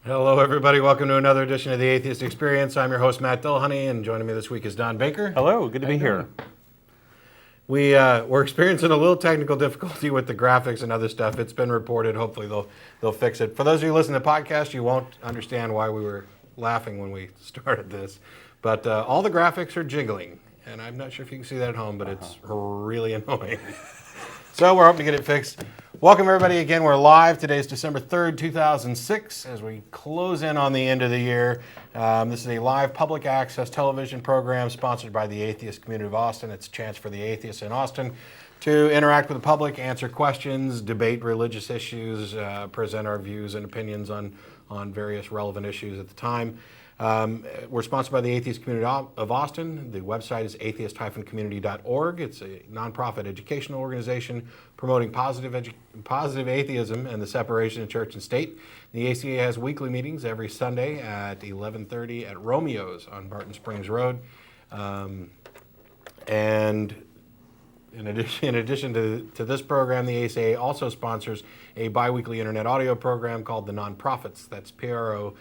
Hello, everybody. Welcome to another edition of the Atheist Experience. I'm your host, Matt Dillahunty, and joining me this week is Don Baker. Hello, good to be here. We're experiencing a little technical difficulty with the graphics and other stuff. It's been reported. Hopefully, they'll fix it. For those of you listening to the podcast, you won't understand why we were laughing when we started this. But all the graphics are jiggling, and I'm not sure if you can see that at home, but it's really annoying. So we're hoping to get it fixed. Welcome, everybody. Again, we're live. Today is December 3rd, 2006, as we close in on the end of the year. This is a live public access television program sponsored by the Atheist Community of Austin. It's a chance for the atheists in Austin to interact with the public, answer questions, debate religious issues, present our views and opinions on various relevant issues at the time. We're sponsored by the Atheist Community of Austin. The website is atheist-community.org. It's a nonprofit educational organization promoting positive atheism and the separation of church and state. The ACA has weekly meetings every Sunday at 11:30 at Romeo's on Barton Springs Road. And in addition to this program, the ACA also sponsors a biweekly internet audio program called The Nonprofits. That's PROPHETS.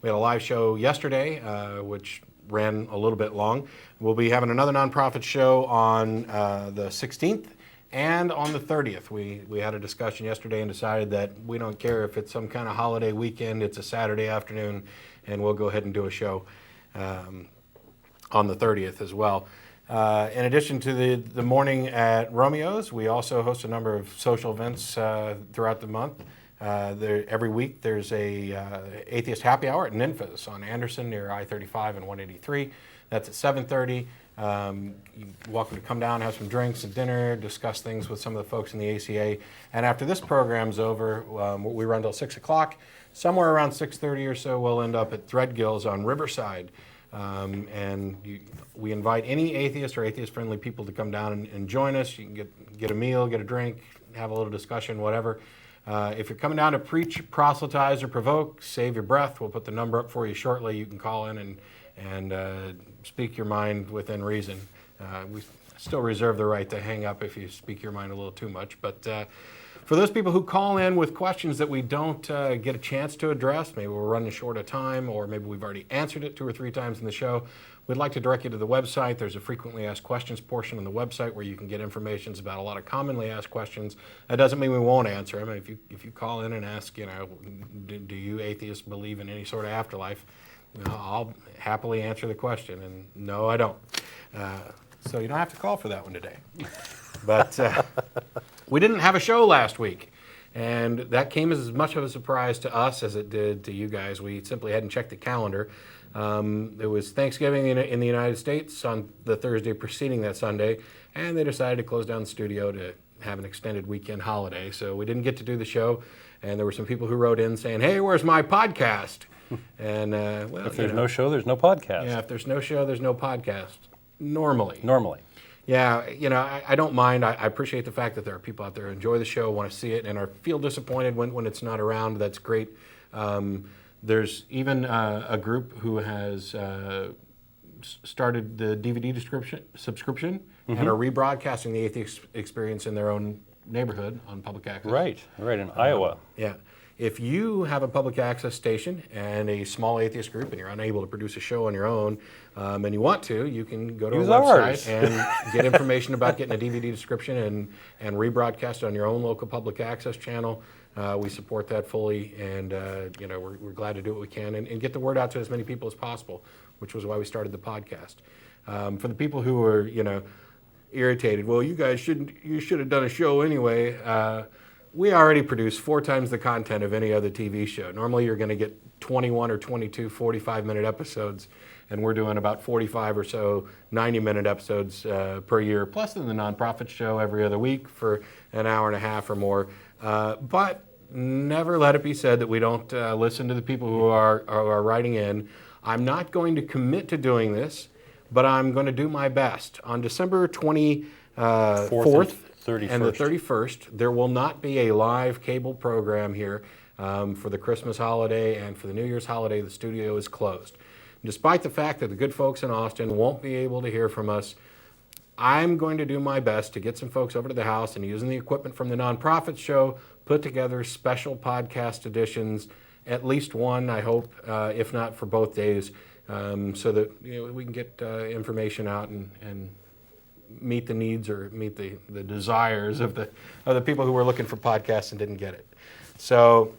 We had a live show yesterday, which ran a little bit long. We'll be having another nonprofit show on the 16th and on the 30th. We had a discussion yesterday and decided that we don't care if it's some kind of holiday weekend, it's a Saturday afternoon, and we'll go ahead and do a show on the 30th as well. In addition to the morning at Romeo's, we also host a number of social events throughout the month. Every week there's a atheist happy hour at Ninfa's on Anderson near I-35 and 183. That's at 7:30. You're welcome to come down, have some drinks and dinner, discuss things with some of the folks in the ACA. And after this program's over, we run till 6 o'clock. Somewhere around 6:30 or so, we'll end up at Threadgill's on Riverside. We invite any atheist or atheist-friendly people to come down and join us. You can get a meal, get a drink, have a little discussion, whatever. If you're coming down to preach, proselytize, or provoke, save your breath. We'll put the number up for you shortly. You can call in and speak your mind within reason. We still reserve the right to hang up if you speak your mind a little too much. But for those people who call in with questions that we don't get a chance to address, maybe we're running short of time, or maybe we've already answered it 2 or 3 times in the show, we'd like to direct you to the website. There's a frequently asked questions portion on the website where you can get information about a lot of commonly asked questions. That doesn't mean we won't answer them. If you call in and ask, do you atheists believe in any sort of afterlife? I'll happily answer the question, and no, I don't. So you don't have to call for that one today. But we didn't have a show last week, and that came as much of a surprise to us as it did to you guys. We simply hadn't checked the calendar. It was Thanksgiving in the United States on the Thursday preceding that Sunday, and they decided to close down the studio to have an extended weekend holiday. So we didn't get to do the show, and there were some people who wrote in saying, "Hey, where's my podcast?" And if there's no show, there's no podcast. Yeah, if there's no show, there's no podcast. Normally. Yeah, I don't mind. I appreciate the fact that there are people out there who enjoy the show, want to see it, and feel disappointed when it's not around. That's great. There's even a group who has started the DVD subscription and are rebroadcasting the Atheist Experience in their own neighborhood on public access. Right, in Iowa. Yeah. If you have a public access station and a small atheist group and you're unable to produce a show on your own and you want to, you can go to our website and get information about getting a DVD description and rebroadcast on your own local public access channel. We support that fully, and we're glad to do what we can and get the word out to as many people as possible, which was why we started the podcast. For the people who are irritated, well, you should have done a show anyway. We already produce 4 times the content of any other TV show. Normally you're going to get 21 or 22 45-minute episodes, and we're doing about 45 or so 90-minute episodes per year, plus in the nonprofit show every other week for an hour and a half or more. But never let it be said that we don't listen to the people who are writing in. I'm not going to commit to doing this, but I'm going to do my best. On December 24th, and the 31st, there will not be a live cable program here for the Christmas holiday, and for the New Year's holiday, the studio is closed. Despite the fact that the good folks in Austin won't be able to hear from us, I'm going to do my best to get some folks over to the house and, using the equipment from the nonprofit show, put together special podcast editions, at least one, I hope, if not for both days, so that we can get information out and meet the needs or meet the desires of the people who were looking for podcasts and didn't get it. So,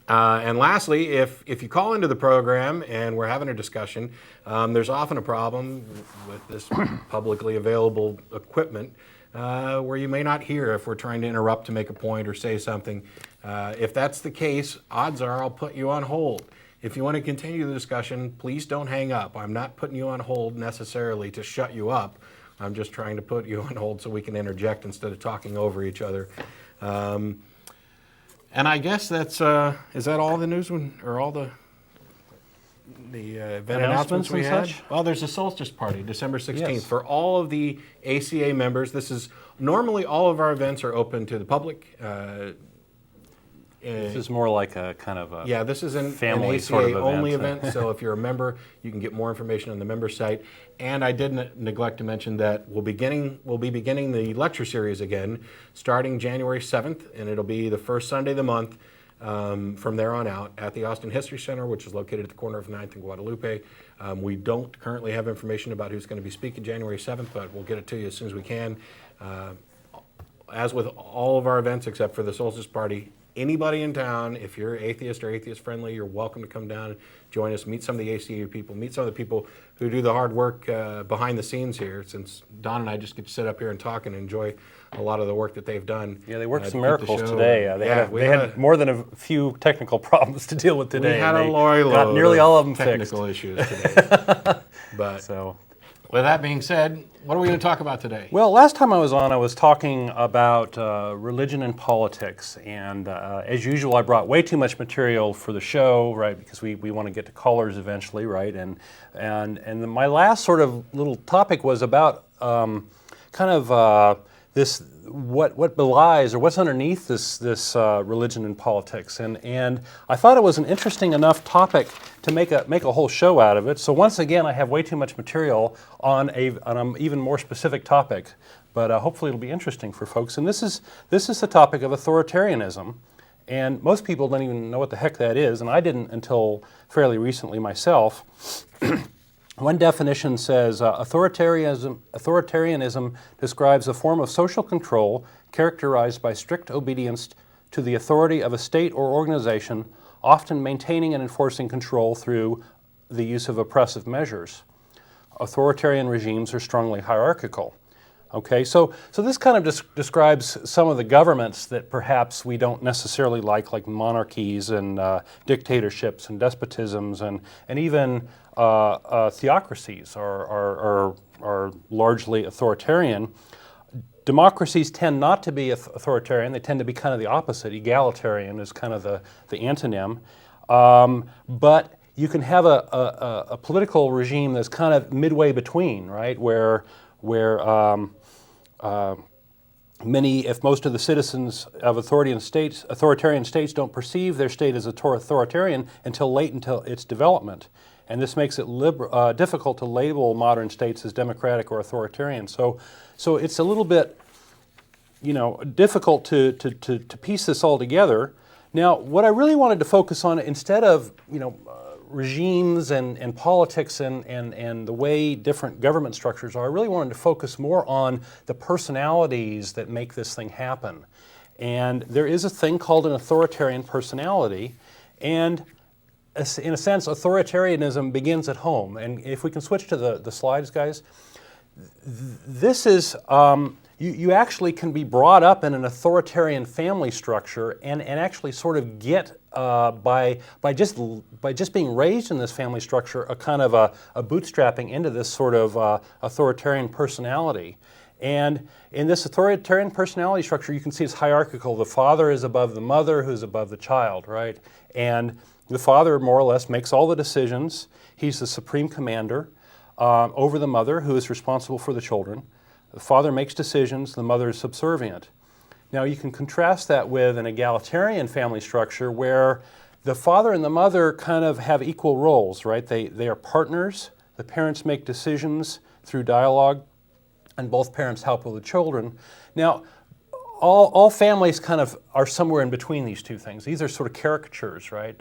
and lastly, if you call into the program and we're having a discussion, there's often a problem with this publicly available equipment where you may not hear if we're trying to interrupt to make a point or say something. If that's the case, odds are I'll put you on hold. If you want to continue the discussion, please don't hang up. I'm not putting you on hold necessarily to shut you up. I'm just trying to put you on hold so we can interject instead of talking over each other. And I guess that's, is that all the news or all the event announcements we had? Such? Well, there's a solstice party, December 16th. Yes. For all of the ACA members, normally all of our events are open to the public. This is more like a kind of a this is an family ACA sort of only event. event. So if you're a member, you can get more information on the member site. And I did neglect to mention that we'll be beginning the lecture series again, starting January 7th, and it'll be the first Sunday of the month from there on out at the Austin History Center, which is located at the corner of 9th and Guadalupe. We don't currently have information about who's going to be speaking January 7th, but we'll get it to you as soon as we can. As with all of our events except for the solstice party, anybody in town, if you're atheist or atheist friendly, you're welcome to come down and join us, meet some of the ACU people, meet some of the people who do the hard work behind the scenes here, since Don and I just get to sit up here and talk and enjoy a lot of the work that they've done. Yeah, they worked some to keep the miracles show. today. They had more than a few technical problems to deal with today. We had and a lorry load got nearly all of them technical fixed. issues today. But So, with that being said, what are we going to talk about today? well, last time I was on, I was talking about religion and politics, and as usual, I brought way too much material for the show, right? Because we want to get to callers eventually, right? And my last sort of little topic was about this what belies or what's underneath this religion and politics, and I thought it was an interesting enough topic to make a whole show out of it. So once again, I have way too much material on an even more specific topic, but hopefully it'll be interesting for folks. And this is the topic of authoritarianism, and most people don't even know what the heck that is, and I didn't until fairly recently myself. One definition says, authoritarianism describes a form of social control characterized by strict obedience to the authority of a state or organization, often maintaining and enforcing control through the use of oppressive measures. Authoritarian regimes are strongly hierarchical. Okay, so this kind of describes some of the governments that perhaps we don't necessarily like monarchies and dictatorships and despotisms and even theocracies are largely authoritarian. Democracies tend not to be authoritarian. They tend to be kind of the opposite. Egalitarian is kind of the antonym. But you can have a political regime that's kind of midway between, right, where if most of the citizens of authoritarian states don't perceive their state as authoritarian until its development. And this makes it difficult to label modern states as democratic or authoritarian. So it's a little bit, difficult to piece this all together. Now, what I really wanted to focus on, instead of, regimes and politics and the way different government structures are, I really wanted to focus more on the personalities that make this thing happen. And there is a thing called an authoritarian personality, and in a sense, authoritarianism begins at home. And if we can switch to the slides, guys, this is, you actually can be brought up in an authoritarian family structure and actually sort of get, by just being raised in this family structure, a kind of a bootstrapping into this sort of authoritarian personality. And in this authoritarian personality structure, you can see it's hierarchical. The father is above the mother, who's above the child, right? And the father more or less makes all the decisions. He's the supreme commander over the mother, who is responsible for the children. The father makes decisions, the mother is subservient. Now you can contrast that with an egalitarian family structure where the father and the mother kind of have equal roles, right? They are partners. The parents make decisions through dialogue, and both parents help with the children. Now, all families kind of are somewhere in between these two things. These are sort of caricatures, right?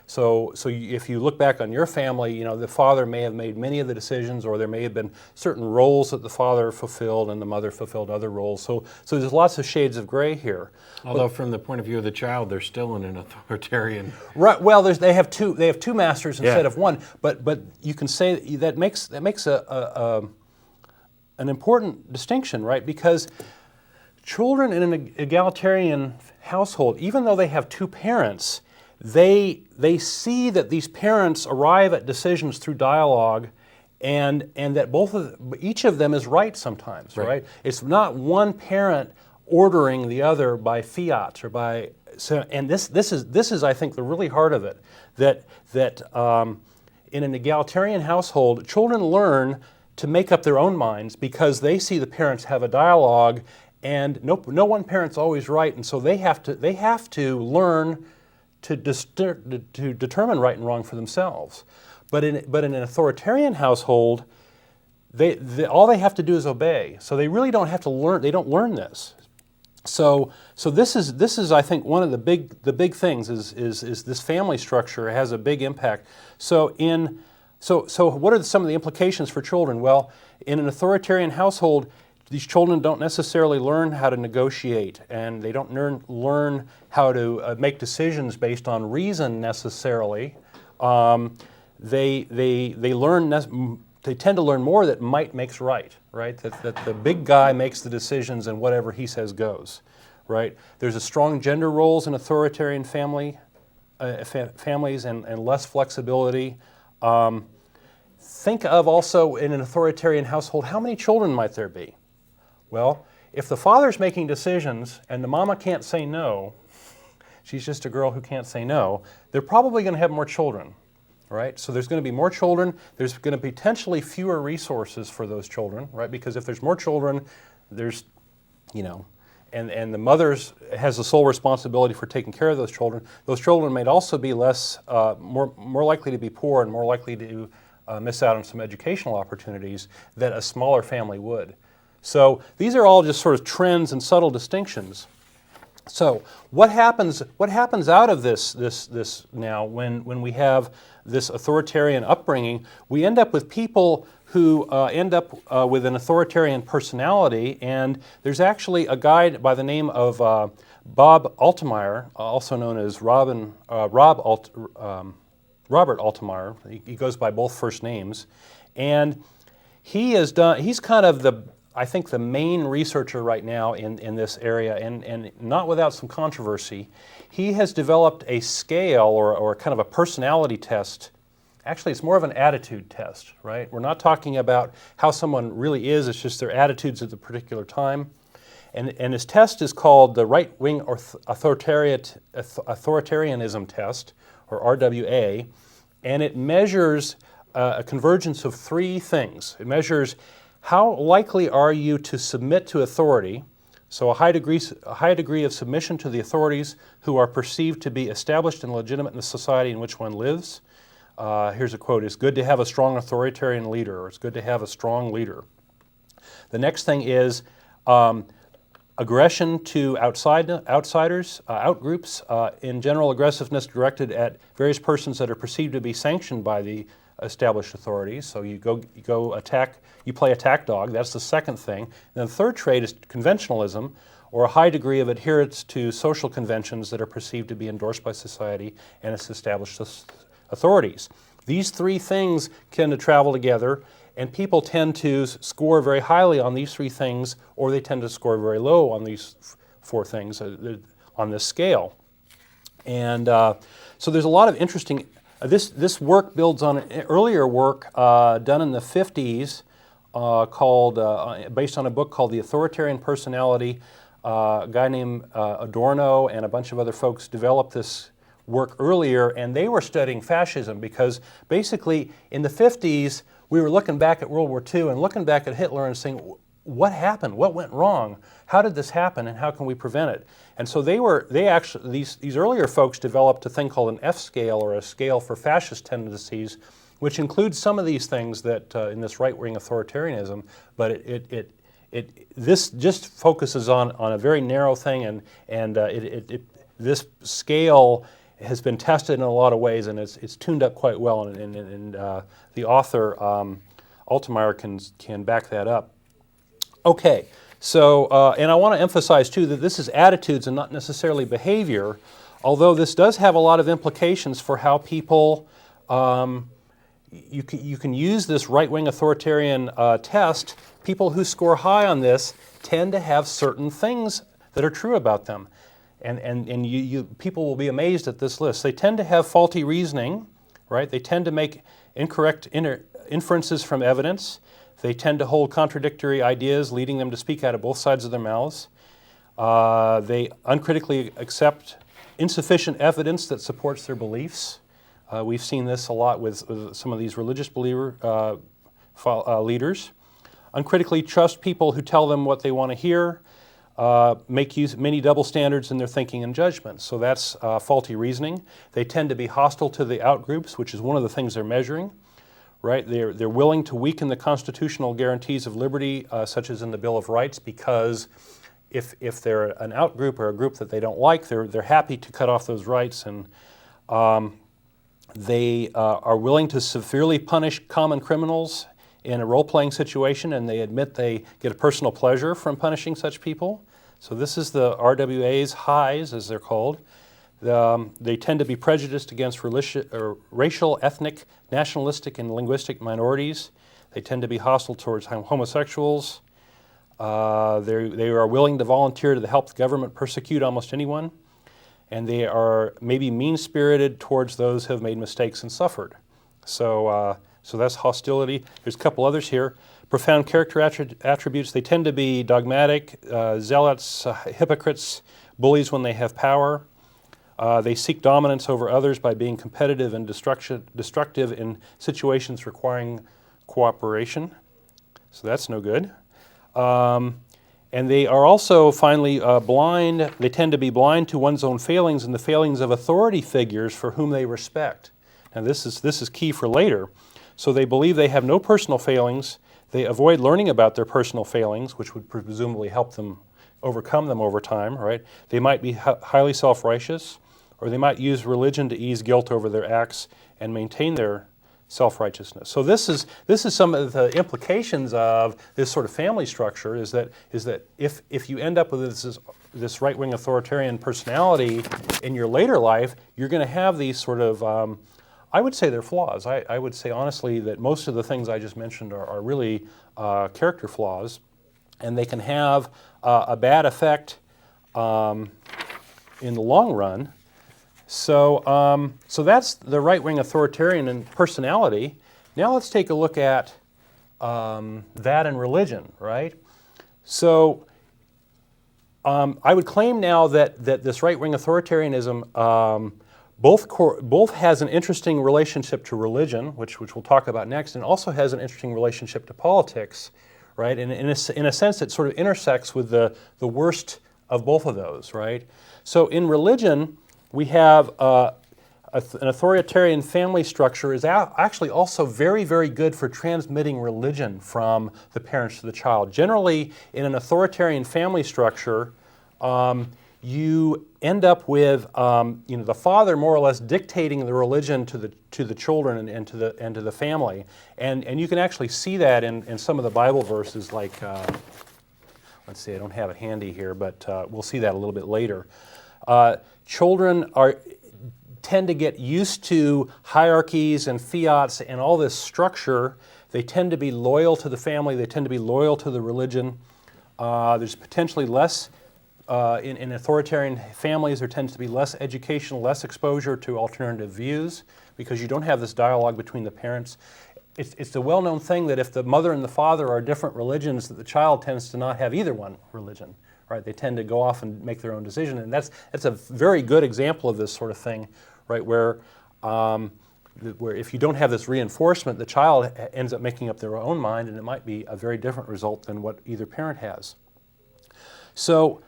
If you look back on your family, the father may have made many of the decisions, or there may have been certain roles that the father fulfilled and the mother fulfilled other roles. So there's lots of shades of gray here. Although from the point of view of the child, they're still in an authoritarian. Right. Well, they have two masters instead of one. But you can say that makes an important distinction, right? Because children in an egalitarian household, even though they have two parents, they see that these parents arrive at decisions through dialogue, and that each of them is right sometimes, right? It's not one parent ordering the other by fiat or by. And this is I think the really heart of it, that in an egalitarian household, children learn to make up their own minds because they see the parents have a dialogue. And no one parent's always right, and so they have to learn to determine right and wrong for themselves. But in an authoritarian household, all they have to do is obey. So they really don't have to learn. They don't learn this. So this is I think one of the big things is this family structure has a big impact. So what are some of the implications for children? Well, in an authoritarian household, these children don't necessarily learn how to negotiate, and they don't learn how to make decisions based on reason necessarily. They tend to learn more that might makes right? That the big guy makes the decisions and whatever he says goes, right? There's a strong gender roles in authoritarian families and less flexibility. Think of also in an authoritarian household, how many children might there be? Well, if the father's making decisions and the mama can't say no, she's just a girl who can't say no, they're probably going to have more children, right? So there's going to be more children. There's going to be potentially fewer resources for those children, right? Because if there's more children, there's, and the mother has the sole responsibility for taking care of those children. Those children may also be more likely to be poor and more likely to miss out on some educational opportunities that a smaller family would. So these are all just sort of trends and subtle distinctions. So what happens out of this now when we have this authoritarian upbringing? We end up with people who end up with an authoritarian personality, and there's actually a guy by the name of Bob Altemeyer, also known as Robert Altemeyer. He goes by both first names, and he's kind of I think the main researcher right now in this area, and not without some controversy. He has developed a scale or kind of a personality test. Actually, it's more of an attitude test, right? We're not talking about how someone really is, it's just their attitudes at the particular time. And his test is called the Right-Wing Authoritarianism Test, or RWA, and it measures a convergence of three things. It measures how likely are you to submit to authority, so a high degree of submission to the authorities who are perceived to be established and legitimate in the society in which one lives. Here's a quote: "It's good to have a strong authoritarian leader," or "It's good to have a strong leader." The next thing is aggression to outsiders, outgroups, in general aggressiveness directed at various persons that are perceived to be sanctioned by the established authorities. So you play attack dog. That's the second thing. And then the third trait is conventionalism, or a high degree of adherence to social conventions that are perceived to be endorsed by society and its established authorities. These three things tend to travel together, and people tend to score very highly on these three things, or they tend to score very low on these four things on this scale. And so there's a lot of interesting. This work builds on an earlier work done in the 50s based on a book called The Authoritarian Personality. A guy named Adorno and a bunch of other folks developed this work earlier, and they were studying fascism because basically in the 50s we were looking back at World War II and looking back at Hitler and saying, what happened? What went wrong? How did this happen, and how can we prevent it? And so these earlier folks developed a thing called an F scale, or a scale for fascist tendencies, which includes some of these things that in this right-wing authoritarianism, but this just focuses on a very narrow thing, and this scale has been tested in a lot of ways, and it's tuned up quite well, and the author Altemeyer can back that up. Okay, so and I want to emphasize too that this is attitudes and not necessarily behavior, although this does have a lot of implications for how people. You can use this right-wing authoritarian test. People who score high on this tend to have certain things that are true about them. And people will be amazed at this list. They tend to have faulty reasoning, right? They tend to make incorrect inferences from evidence. They tend to hold contradictory ideas, leading them to speak out of both sides of their mouths. They uncritically accept insufficient evidence that supports their beliefs. We've seen this a lot with some of these religious leaders. Uncritically trust people who tell them what they want to hear. Make use of many double standards in their thinking and judgment. So that's faulty reasoning. They tend to be hostile to the outgroups, which is one of the things they're measuring. Right? They're willing to weaken the constitutional guarantees of liberty, such as in the Bill of Rights, because if they're an outgroup or a group that they don't like, they're happy to cut off those rights, and they are willing to severely punish common criminals in a role-playing situation, and they admit they get a personal pleasure from punishing such people. So this is the RWA's highs, as they're called. They tend to be prejudiced against racial, ethnic, nationalistic, and linguistic minorities. They tend to be hostile towards homosexuals. They are willing to volunteer to help the government persecute almost anyone. And they are maybe mean-spirited towards those who have made mistakes and suffered. So that's hostility. There's a couple others here. Profound character attributes. They tend to be dogmatic, zealots, hypocrites, bullies when they have power. They seek dominance over others by being competitive and destructive in situations requiring cooperation. So that's no good. And they are also, finally, blind. They tend to be blind to one's own failings and the failings of authority figures for whom they respect. Now this is key for later. So they believe they have no personal failings. They avoid learning about their personal failings, which would presumably help them overcome them over time, right? They might be highly self-righteous, or they might use religion to ease guilt over their acts and maintain their self-righteousness. So this is some of the implications of this sort of family structure, is that if you end up with this right-wing authoritarian personality in your later life, you're going to have these sort of, I would say they're flaws. I would say honestly that most of the things I just mentioned are really character flaws, and they can have a bad effect in the long run. So that's the right-wing authoritarian and personality. Now let's take a look at that and religion, right? So I would claim now that this right-wing authoritarianism both has an interesting relationship to religion, which we'll talk about next, and also has an interesting relationship to politics, right? And in a sense, it sort of intersects with the worst of both of those, right? So in religion, we have an authoritarian family structure is actually also very, very good for transmitting religion from the parents to the child. Generally, in an authoritarian family structure, you end up with the father more or less dictating the religion to the children and to the family, and you can actually see that in some of the Bible verses. Like, let's see, I don't have it handy here, but we'll see that a little bit later. Children tend to get used to hierarchies and fiats and all this structure. They tend to be loyal to the family. They tend to be loyal to the religion. There's potentially less, in authoritarian families, there tends to be less education, less exposure to alternative views, because you don't have this dialogue between the parents. It's a well-known thing that if the mother and the father are different religions, that the child tends to not have either one religion. Right, they tend to go off and make their own decision, and that's a very good example of this sort of thing, right? Where if you don't have this reinforcement, the child ends up making up their own mind, and it might be a very different result than what either parent has. So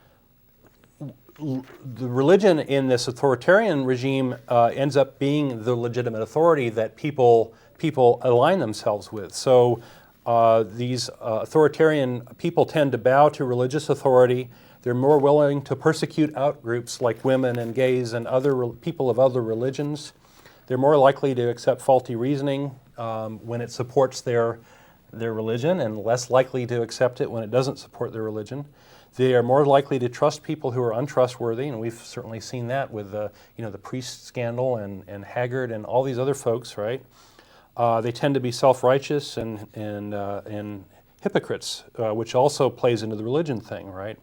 the religion in this authoritarian regime ends up being the legitimate authority that people align themselves with. So these authoritarian people tend to bow to religious authority. They're more willing to persecute outgroups like women and gays and other people of other religions. They're more likely to accept faulty reasoning when it supports their religion, and less likely to accept it when it doesn't support their religion. They are more likely to trust people who are untrustworthy, and we've certainly seen that with the priest scandal and Haggard and all these other folks, right? They tend to be self-righteous and hypocrites, which also plays into the religion thing, right?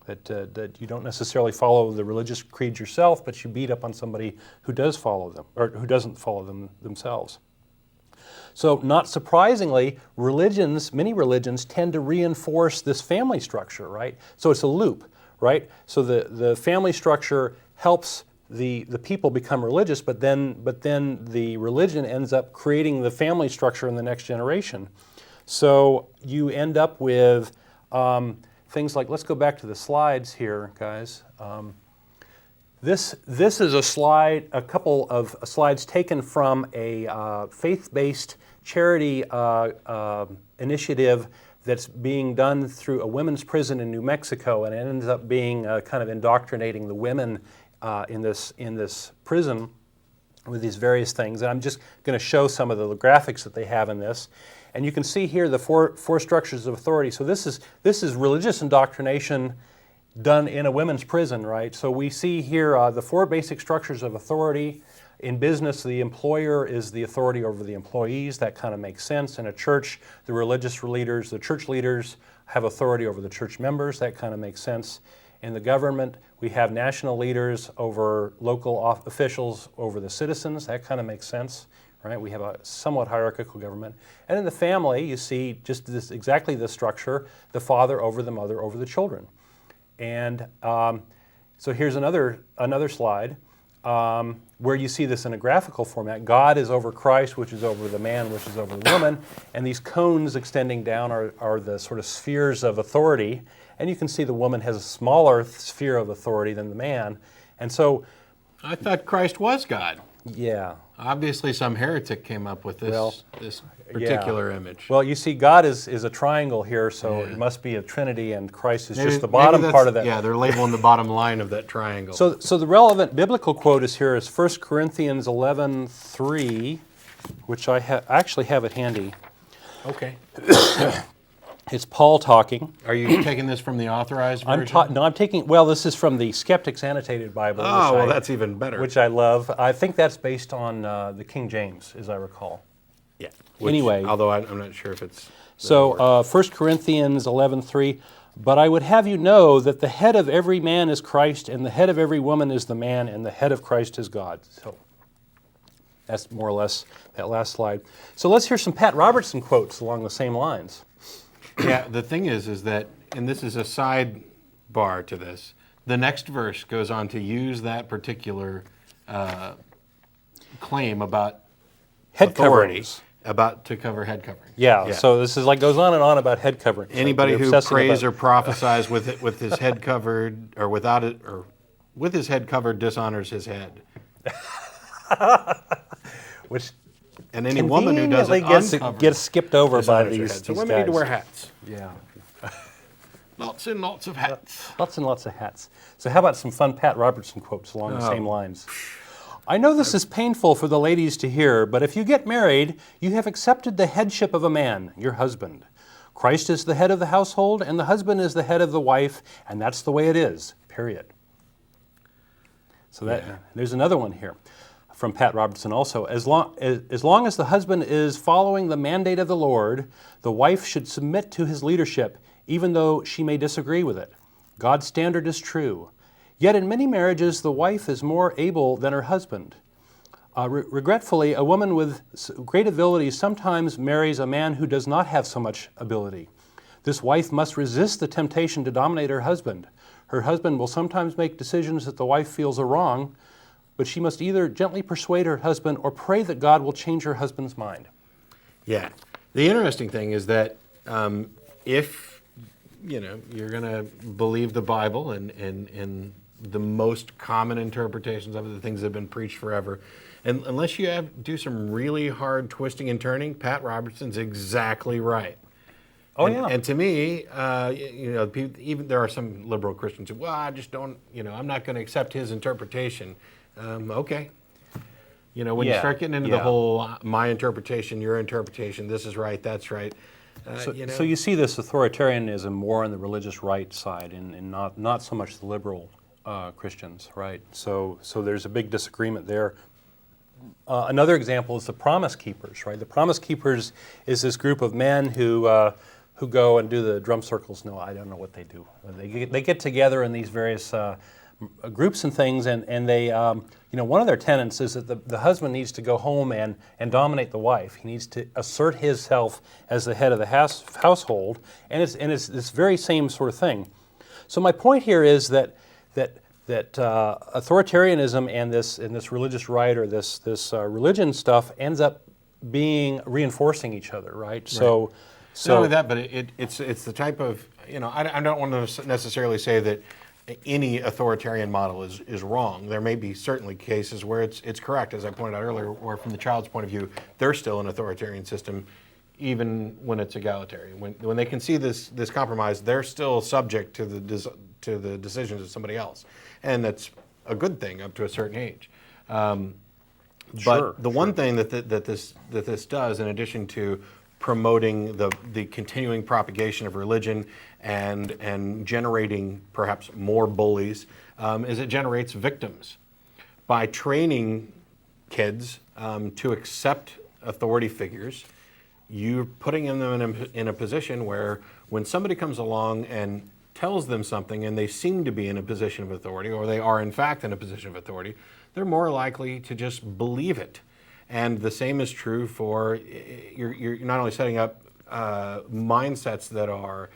That you don't necessarily follow the religious creed yourself, but you beat up on somebody who does follow them, or who doesn't follow them themselves. So not surprisingly, many religions tend to reinforce this family structure, right? So it's a loop, right? So the family structure helps the people become religious, but then the religion ends up creating the family structure in the next generation. So you end up with things like, let's go back to the slides here, guys. This is a couple of slides taken from a faith-based charity initiative that's being done through a women's prison in New Mexico, and it ends up being kind of indoctrinating the women in this prison with these various things. And I'm just going to show some of the graphics that they have in this. And you can see here the four structures of authority. So this is religious indoctrination done in a women's prison, right? So we see here the four basic structures of authority. In business, the employer is the authority over the employees. That kind of makes sense. In a church, the religious leaders, the church leaders have authority over the church members. That kind of makes sense. In the government, we have national leaders over local officials over the citizens. That kind of makes sense, right? We have a somewhat hierarchical government. And in the family, you see just exactly this structure: the father over the mother over the children. And so here's another slide where you see this in a graphical format. God is over Christ, which is over the man, which is over the woman. And these cones extending down are the sort of spheres of authority. And you can see the woman has a smaller sphere of authority than the man. And so... I thought Christ was God. Yeah. Obviously some heretic came up with this particular image. Well, you see God is a triangle here, so it must be a trinity, and Christ is just the bottom part of that. Yeah, they're labeling the bottom line of that triangle. So the relevant biblical quote is here is 1 Corinthians 11:3, which I actually have it handy. Okay. It's Paul talking. Are you taking this from the authorized version? I'm taking, this is from the Skeptic's Annotated Bible. Oh, that's even better. Which I love. I think that's based on the King James, as I recall. Yeah. Anyway. Although I'm not sure if it's... So 1 Corinthians 11:3, but I would have you know that the head of every man is Christ, and the head of every woman is the man, and the head of Christ is God. So that's more or less that last slide. So let's hear some Pat Robertson quotes along the same lines. Yeah, the thing is that, and this is a sidebar to this, the next verse goes on to use that particular claim about head authority, coverings. To cover head covering. Yeah, so this is goes on and on about head covering. Anybody who prays or prophesies with his head covered or without it, or with his head covered, dishonors his head. Which... And any woman who does it gets skipped over by these So women guys. need to wear hats. Yeah. Lots and lots of hats. Lots and lots of hats. So how about some fun Pat Robertson quotes along the same lines? I know this is painful for the ladies to hear, but if you get married, you have accepted the headship of a man, your husband. Christ is the head of the household, and the husband is the head of the wife, and that's the way it is, period. So there's another one here from Pat Robertson also. As long as the husband is following the mandate of the Lord, the wife should submit to his leadership, even though she may disagree with it. God's standard is true. Yet in many marriages, the wife is more able than her husband. Regretfully, a woman with great ability sometimes marries a man who does not have so much ability. This wife must resist the temptation to dominate her husband. Her husband will sometimes make decisions that the wife feels are wrong, but she must either gently persuade her husband or pray that God will change her husband's mind. Yeah. The interesting thing is that if you're going to believe the Bible and the most common interpretations of it, the things that have been preached forever, and unless you do some really hard twisting and turning, Pat Robertson's exactly right. Oh, and, yeah. And to me, even there are some liberal Christians who, well, I just don't, I'm not going to accept his interpretation. Okay. When you Yeah, start getting into the yeah. whole my interpretation, your interpretation, this is right, that's right. So you see this authoritarianism more on the religious right side, and not so much the liberal Christians, right? So there's a big disagreement there. Another example is the Promise Keepers, right? The Promise Keepers is this group of men who go and do the drum circles. No, I don't know what they do. They get together in these various groups and things, and they, one of their tenets is that the husband needs to go home and dominate the wife. He needs to assert himself as the head of the household, and it's this very same sort of thing. So my point here is that authoritarianism and this religious right or this religion stuff ends up being reinforcing each other, right? So not only that, but it's the type of I don't want to necessarily say that any authoritarian model is wrong. There may be certainly cases where it's correct, as I pointed out earlier, where from the child's point of view, they're still an authoritarian system, even when it's egalitarian. When they can see this compromise, they're still subject to the decisions of somebody else, and that's a good thing up to a certain age. But the one thing that this does, in addition to promoting the continuing propagation of religion and generating perhaps more bullies, is it generates victims. By training kids to accept authority figures, you're putting them in a position where when somebody comes along and tells them something and they seem to be in a position of authority, or they are in fact in a position of authority, they're more likely to just believe it. And the same is true for, you're not only setting up mindsets that are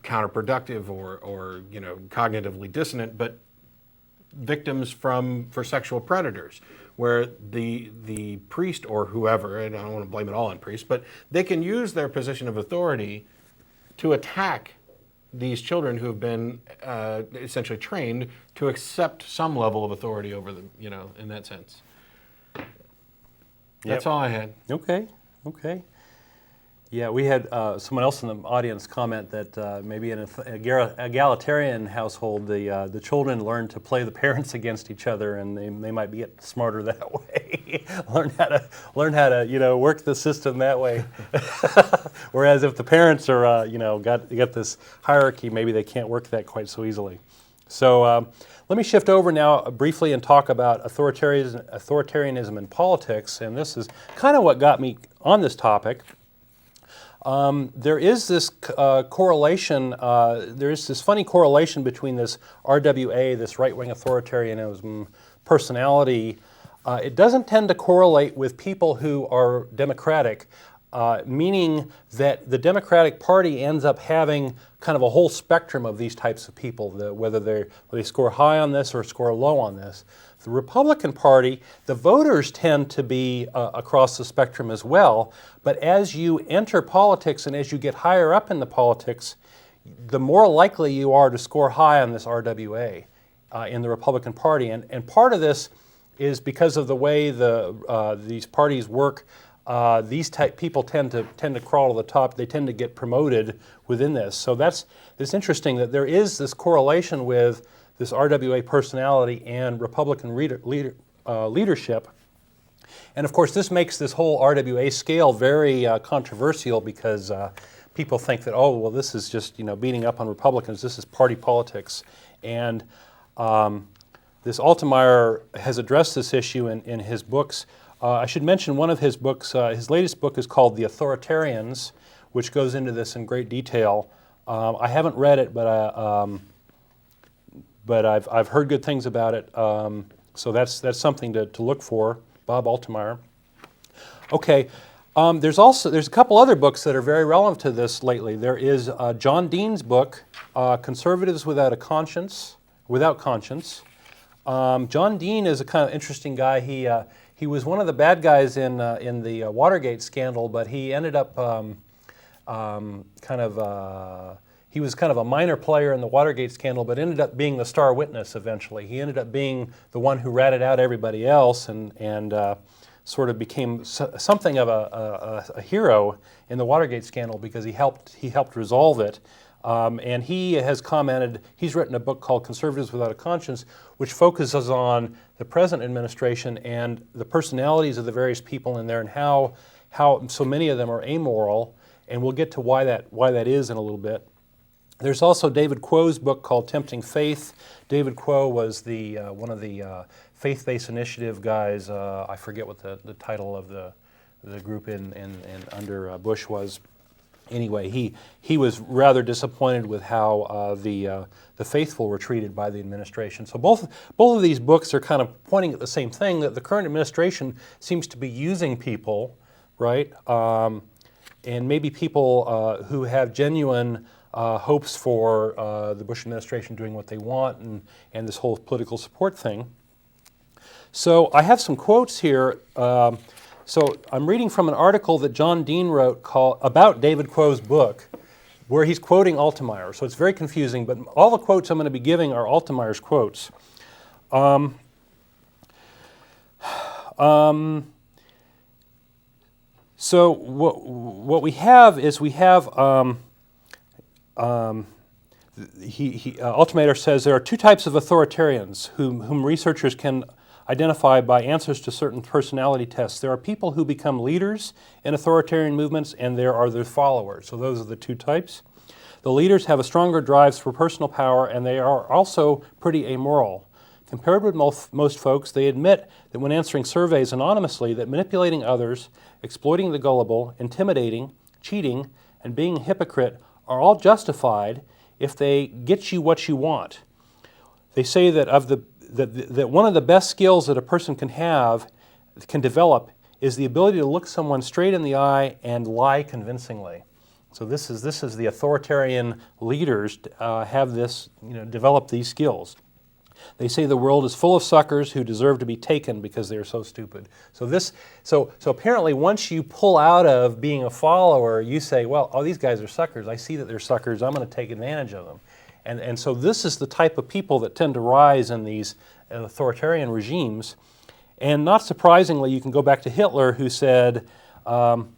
counterproductive or cognitively dissonant, but victims for sexual predators, where the priest or whoever, and I don't want to blame it all on priests, but they can use their position of authority to attack these children who have been essentially trained to accept some level of authority over them, in that sense. That's all I had. Okay. Yeah, we had someone else in the audience comment that maybe in an egalitarian household, the children learn to play the parents against each other, and they might get smarter that way. learn how to work the system that way. Whereas if the parents are got this hierarchy, maybe they can't work that quite so easily. So let me shift over now briefly and talk about authoritarianism in politics, and this is kind of what got me on this topic. There is this correlation, there is this funny correlation between this RWA, this right-wing authoritarianism personality. It doesn't tend to correlate with people who are democratic, meaning that the Democratic Party ends up having kind of a whole spectrum of these types of people, whether they score high on this or score low on this. The Republican Party, the voters tend to be across the spectrum as well, but as you enter politics and as you get higher up in the politics, the more likely you are to score high on this RWA in the Republican Party. And part of this is because of the way these parties work. These type people tend to crawl to the top. They tend to get promoted within this. So it's interesting that there is this correlation with this RWA personality and Republican leadership. And of course, this makes this whole RWA scale very controversial because people think that, oh, well, this is just beating up on Republicans. This is party politics. And this Altemeyer has addressed this issue in his books. I should mention one of his books, his latest book is called The Authoritarians, which goes into this in great detail. I haven't read it, but I've heard good things about it. So that's something to look for, Bob Altemeyer. Okay, there's a couple other books that are very relevant to this lately. There is John Dean's book, Conservatives Without Conscience. John Dean is a kind of interesting guy. He was one of the bad guys in the Watergate scandal, but he ended up he was kind of a minor player in the Watergate scandal, but ended up being the star witness eventually. He ended up being the one who ratted out everybody else, and sort of became something of a hero in the Watergate scandal because he helped resolve it. And he has commented, he's written a book called Conservatives Without a Conscience, which focuses on the present administration and the personalities of the various people in there and how so many of them are amoral. And we'll get to why that is in a little bit. There's also David Quo's book called Tempting Faith. David Quo was one of the faith-based initiative guys. I forget what the title of the group in under Bush was. Anyway, he was rather disappointed with how the faithful were treated by the administration. So both of these books are kind of pointing at the same thing, that the current administration seems to be using people, right? And maybe people who have genuine hopes for the Bush administration doing what they want and this whole political support thing. So I have some quotes here. So I'm reading from an article that John Dean wrote about David Quo's book, where he's quoting Altemeyer. So it's very confusing, but all the quotes I'm going to be giving are Altemeyer's quotes. So what we have is Altemeyer says there are two types of authoritarians whom researchers can identify by answers to certain personality tests. There are people who become leaders in authoritarian movements, and there are their followers. So those are the two types. The leaders have a stronger drive for personal power, and they are also pretty amoral. Compared with most folks, they admit that when answering surveys anonymously, that manipulating others, exploiting the gullible, intimidating, cheating, and being a hypocrite are all justified if they get you what you want. They say that that one of the best skills that a person can develop is the ability to look someone straight in the eye and lie convincingly. So this is the authoritarian leaders have this, develop these skills. They say the world is full of suckers who deserve to be taken because they are so stupid. So apparently once you pull out of being a follower, you say, well, these guys are suckers. I see that they're suckers. I'm going to take advantage of them. And so this is the type of people that tend to rise in these authoritarian regimes. And not surprisingly, you can go back to Hitler, who said, what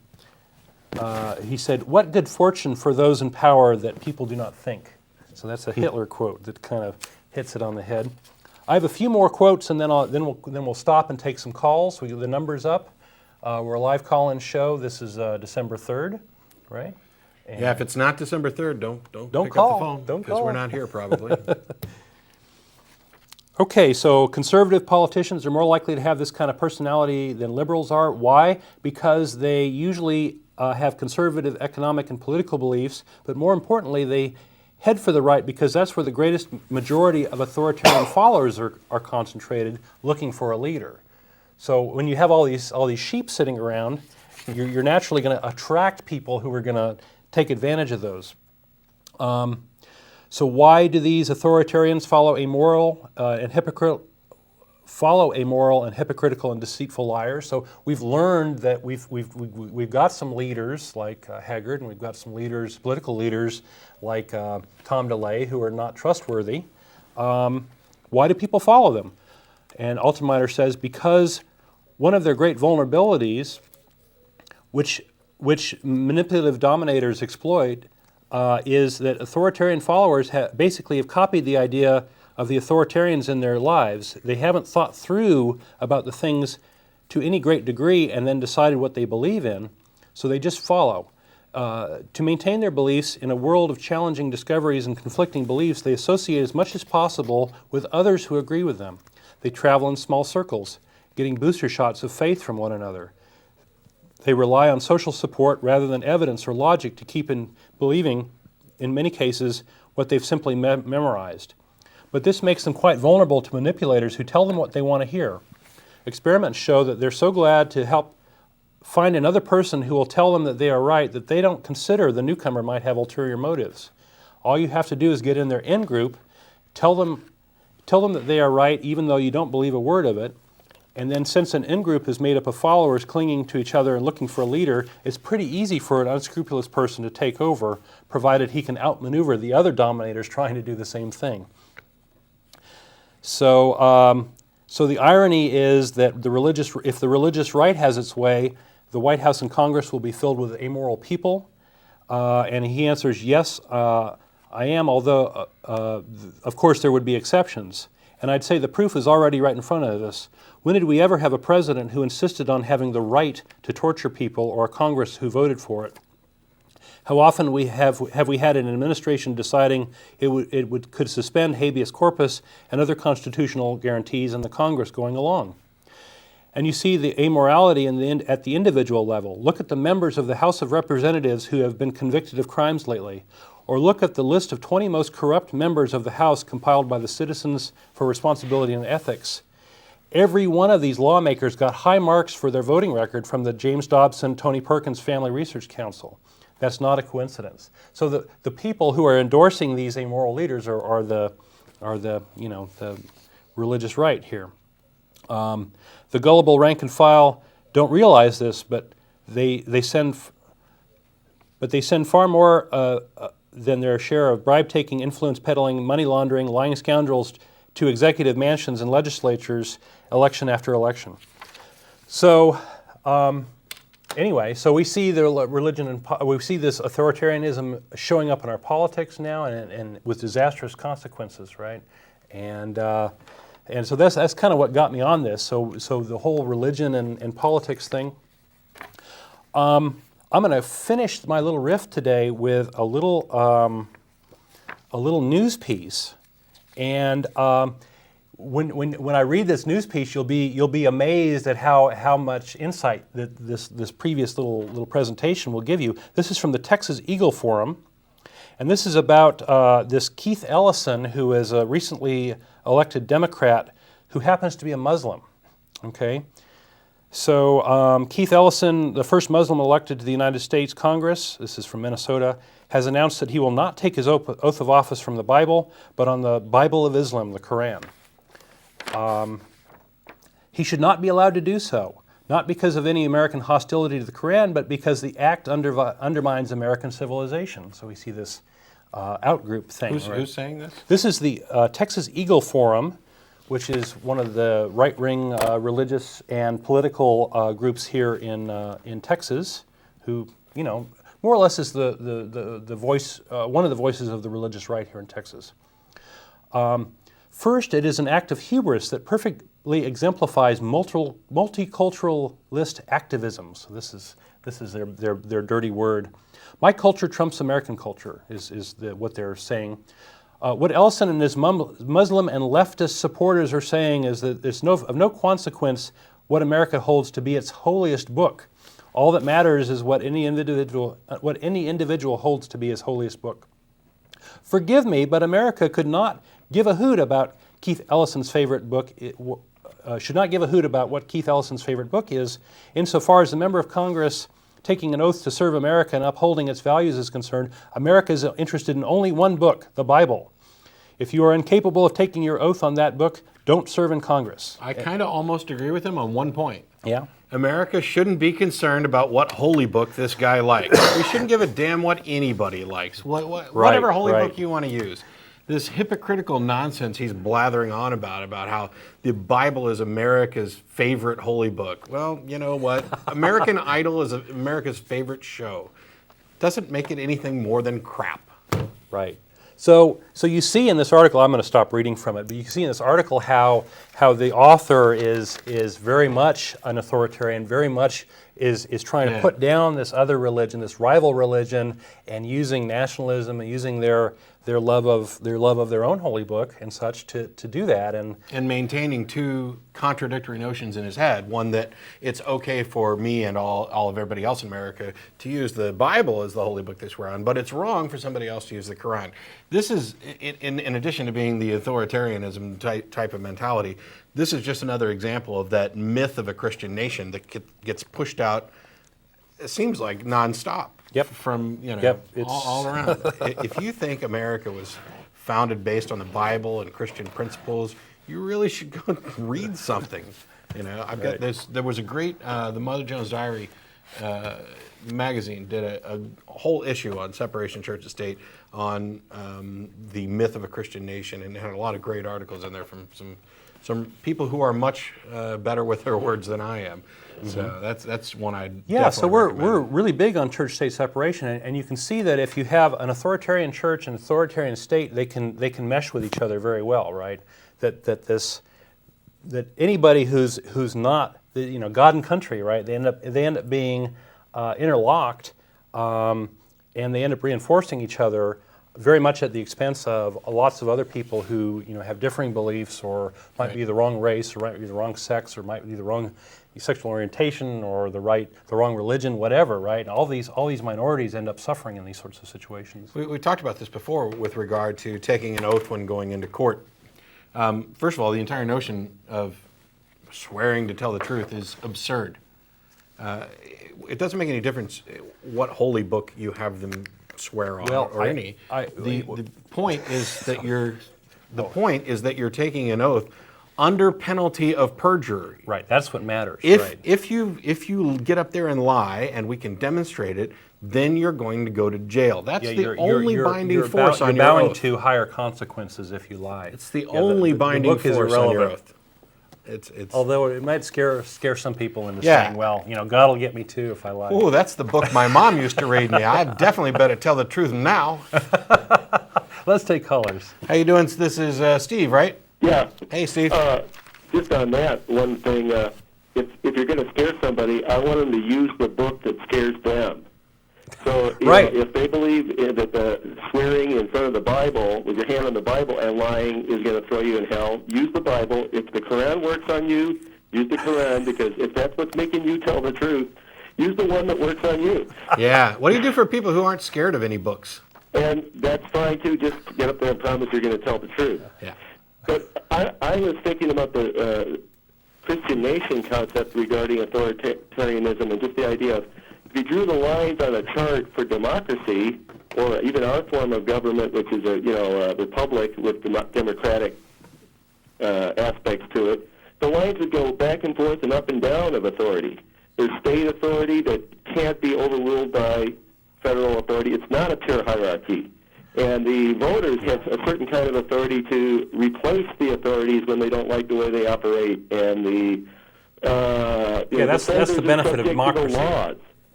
good fortune for those in power that people do not think. So that's a Hitler quote that kind of hits it on the head. I have a few more quotes, and then we'll stop and take some calls. We get the numbers up. We're a live call-in show. This is December 3rd, right? And if it's not December 3rd, don't pick call. up the phone. Don't because call. we're not here probably. Okay, so conservative politicians are more likely to have this kind of personality than liberals are. Why? Because they usually have conservative economic and political beliefs, but more importantly, they head for the right because that's where the greatest majority of authoritarian followers are concentrated, looking for a leader. So when you have all these sheep sitting around, you're naturally going to attract people who are going to take advantage of those. So why do these authoritarians follow amoral and hypocritical and deceitful liars? So we've learned that we've got some leaders like Haggard, and we've got some leaders, political leaders like Tom DeLay, who are not trustworthy. Why do people follow them? And Altemeyer says because one of their great vulnerabilities, which manipulative dominators exploit, is that authoritarian followers basically have copied the idea of the authoritarians in their lives. They haven't thought through about the things to any great degree and then decided what they believe in, so they just follow. To maintain their beliefs in a world of challenging discoveries and conflicting beliefs, they associate as much as possible with others who agree with them. They travel in small circles, getting booster shots of faith from one another. They rely on social support rather than evidence or logic to keep believing, in many cases, what they've simply memorized. But this makes them quite vulnerable to manipulators who tell them what they want to hear. Experiments show that they're so glad to help find another person who will tell them that they are right that they don't consider the newcomer might have ulterior motives. All you have to do is get in their in-group, tell them that they are right even though you don't believe a word of it, and then since an in-group is made up of followers clinging to each other and looking for a leader, it's pretty easy for an unscrupulous person to take over, provided he can outmaneuver the other dominators trying to do the same thing. So So the irony is that if the religious right has its way, the White House and Congress will be filled with amoral people. And he answers, yes, I am, although, of course, there would be exceptions. And I'd say the proof is already right in front of us. When did we ever have a president who insisted on having the right to torture people, or a Congress who voted for it? How often have we had an administration deciding it could suspend habeas corpus and other constitutional guarantees, and the Congress going along? And you see the amorality at the individual level. Look at the members of the House of Representatives who have been convicted of crimes lately. Or look at the list of 20 most corrupt members of the House compiled by the Citizens for Responsibility and Ethics. Every one of these lawmakers got high marks for their voting record from the James Dobson, Tony Perkins Family Research Council. That's not a coincidence. So the people who are endorsing these amoral leaders are the religious right here. The gullible rank and file don't realize this, but they send far more than their share of bribe-taking, influence peddling, money laundering, lying scoundrels to executive mansions and legislatures, election after election. So anyway, so we see the religion and we see this authoritarianism showing up in our politics now, and with disastrous consequences, right? And so that's kind of what got me on this. So the whole religion and politics thing. I'm going to finish my little riff today with a little news piece, and when I read this news piece, you'll be amazed at how much insight that this previous little presentation will give you. This is from the Texas Eagle Forum, and this is about this Keith Ellison, who is a recently elected Democrat who happens to be a Muslim. Okay. So Keith Ellison, the first Muslim elected to the United States Congress, this is from Minnesota, has announced that he will not take his oath of office from the Bible, but on the Bible of Islam, the Quran. He should not be allowed to do so, not because of any American hostility to the Quran, but because the act undermines American civilization. So we see this outgroup thing. Who's saying this? This is the Texas Eagle Forum, which is one of the right-wing religious and political groups here in Texas, who, more or less is the voice, one of the voices of the religious right here in Texas. First, it is an act of hubris that perfectly exemplifies multiculturalist activism. So this is their dirty word. My culture trumps American culture is what they're saying. What Ellison and his Muslim and leftist supporters are saying is that it's of no consequence what America holds to be its holiest book. All that matters is what any individual holds to be his holiest book. Forgive me, but America could not give a hoot about Keith Ellison's favorite book. Should not give a hoot about what Keith Ellison's favorite book is, insofar as the member of Congress taking an oath to serve America and upholding its values is concerned. America is interested in only one book, the Bible. If you are incapable of taking your oath on that book, don't serve in Congress. I kind of almost agree with him on one point. Yeah. America shouldn't be concerned about what holy book this guy likes. We shouldn't give a damn what anybody likes. Whatever holy book you want to use. This hypocritical nonsense he's blathering on about how the Bible is America's favorite holy book. Well, you know what? American Idol is America's favorite show. Doesn't make it anything more than crap. Right. So you see in this article, I'm going to stop reading from it, but you see in this article how the author is very much an authoritarian, very much is trying to put down this other religion, this rival religion, and using nationalism and using their love of their own holy book and such to do that, and maintaining two contradictory notions in his head. One, that it's okay for me and all of everybody else in America to use the Bible as the holy book they swear on, but it's wrong for somebody else to use the Quran. This is, in addition to being the authoritarianism type of mentality, this is just another example of that myth of a Christian nation that gets pushed out, it seems like, nonstop. Yep. From it's all around. If you think America was founded based on the Bible and Christian principles, you really should go read something. I've got this. There was a great the Mother Jones Diary magazine did a whole issue on separation church and state, on the myth of a Christian nation, and it had a lot of great articles in there from some people who are much better with their words than I am. So that's one I So we're really big on church-state separation, and you can see that if you have an authoritarian church and authoritarian state, they can mesh with each other very well, right? That anybody who's not God and country, right? They end up being interlocked, and they end up reinforcing each other very much at the expense of lots of other people who have differing beliefs, or might be the wrong race, or might be the wrong sex, or might be the wrong sexual orientation, or the wrong religion, whatever, right? All these minorities end up suffering in these sorts of situations. We talked about this before with regard to taking an oath when going into court. First of all, the entire notion of swearing to tell the truth is absurd. It doesn't make any difference what holy book you have them swear on, The point is that you're taking an oath under penalty of perjury. Right, that's what matters. If you get up there and lie, and we can demonstrate it, then you're going to go to jail. That's the only binding force on your oath. You're bowing to higher consequences if you lie. It's the only binding force on your oath. Although it might scare some people into saying, well, God will get me too if I lie. Oh, that's the book my mom used to read me. I definitely better tell the truth now. Let's take callers. How you doing? This is Steve, right? Yeah. Hey, Steve. Just on that, one thing, if you're going to scare somebody, I want them to use the book that scares them. So if they believe that the swearing in front of the Bible, with your hand on the Bible, and lying is going to throw you in hell, use the Bible. If the Quran works on you, use the Quran, because if that's what's making you tell the truth, use the one that works on you. Yeah. What do you do for people who aren't scared of any books? And that's fine, too. Just get up there and promise you're going to tell the truth. Yeah. But I was thinking about the Christian nation concept regarding authoritarianism, and just the idea of, if you drew the lines on a chart for democracy, or even our form of government, which is a republic with democratic aspects to it, the lines would go back and forth and up and down of authority. There's state authority that can't be overruled by federal authority. It's not a pure hierarchy. And the voters have a certain kind of authority to replace the authorities when they don't like the way they operate. And that's the benefit of democracy.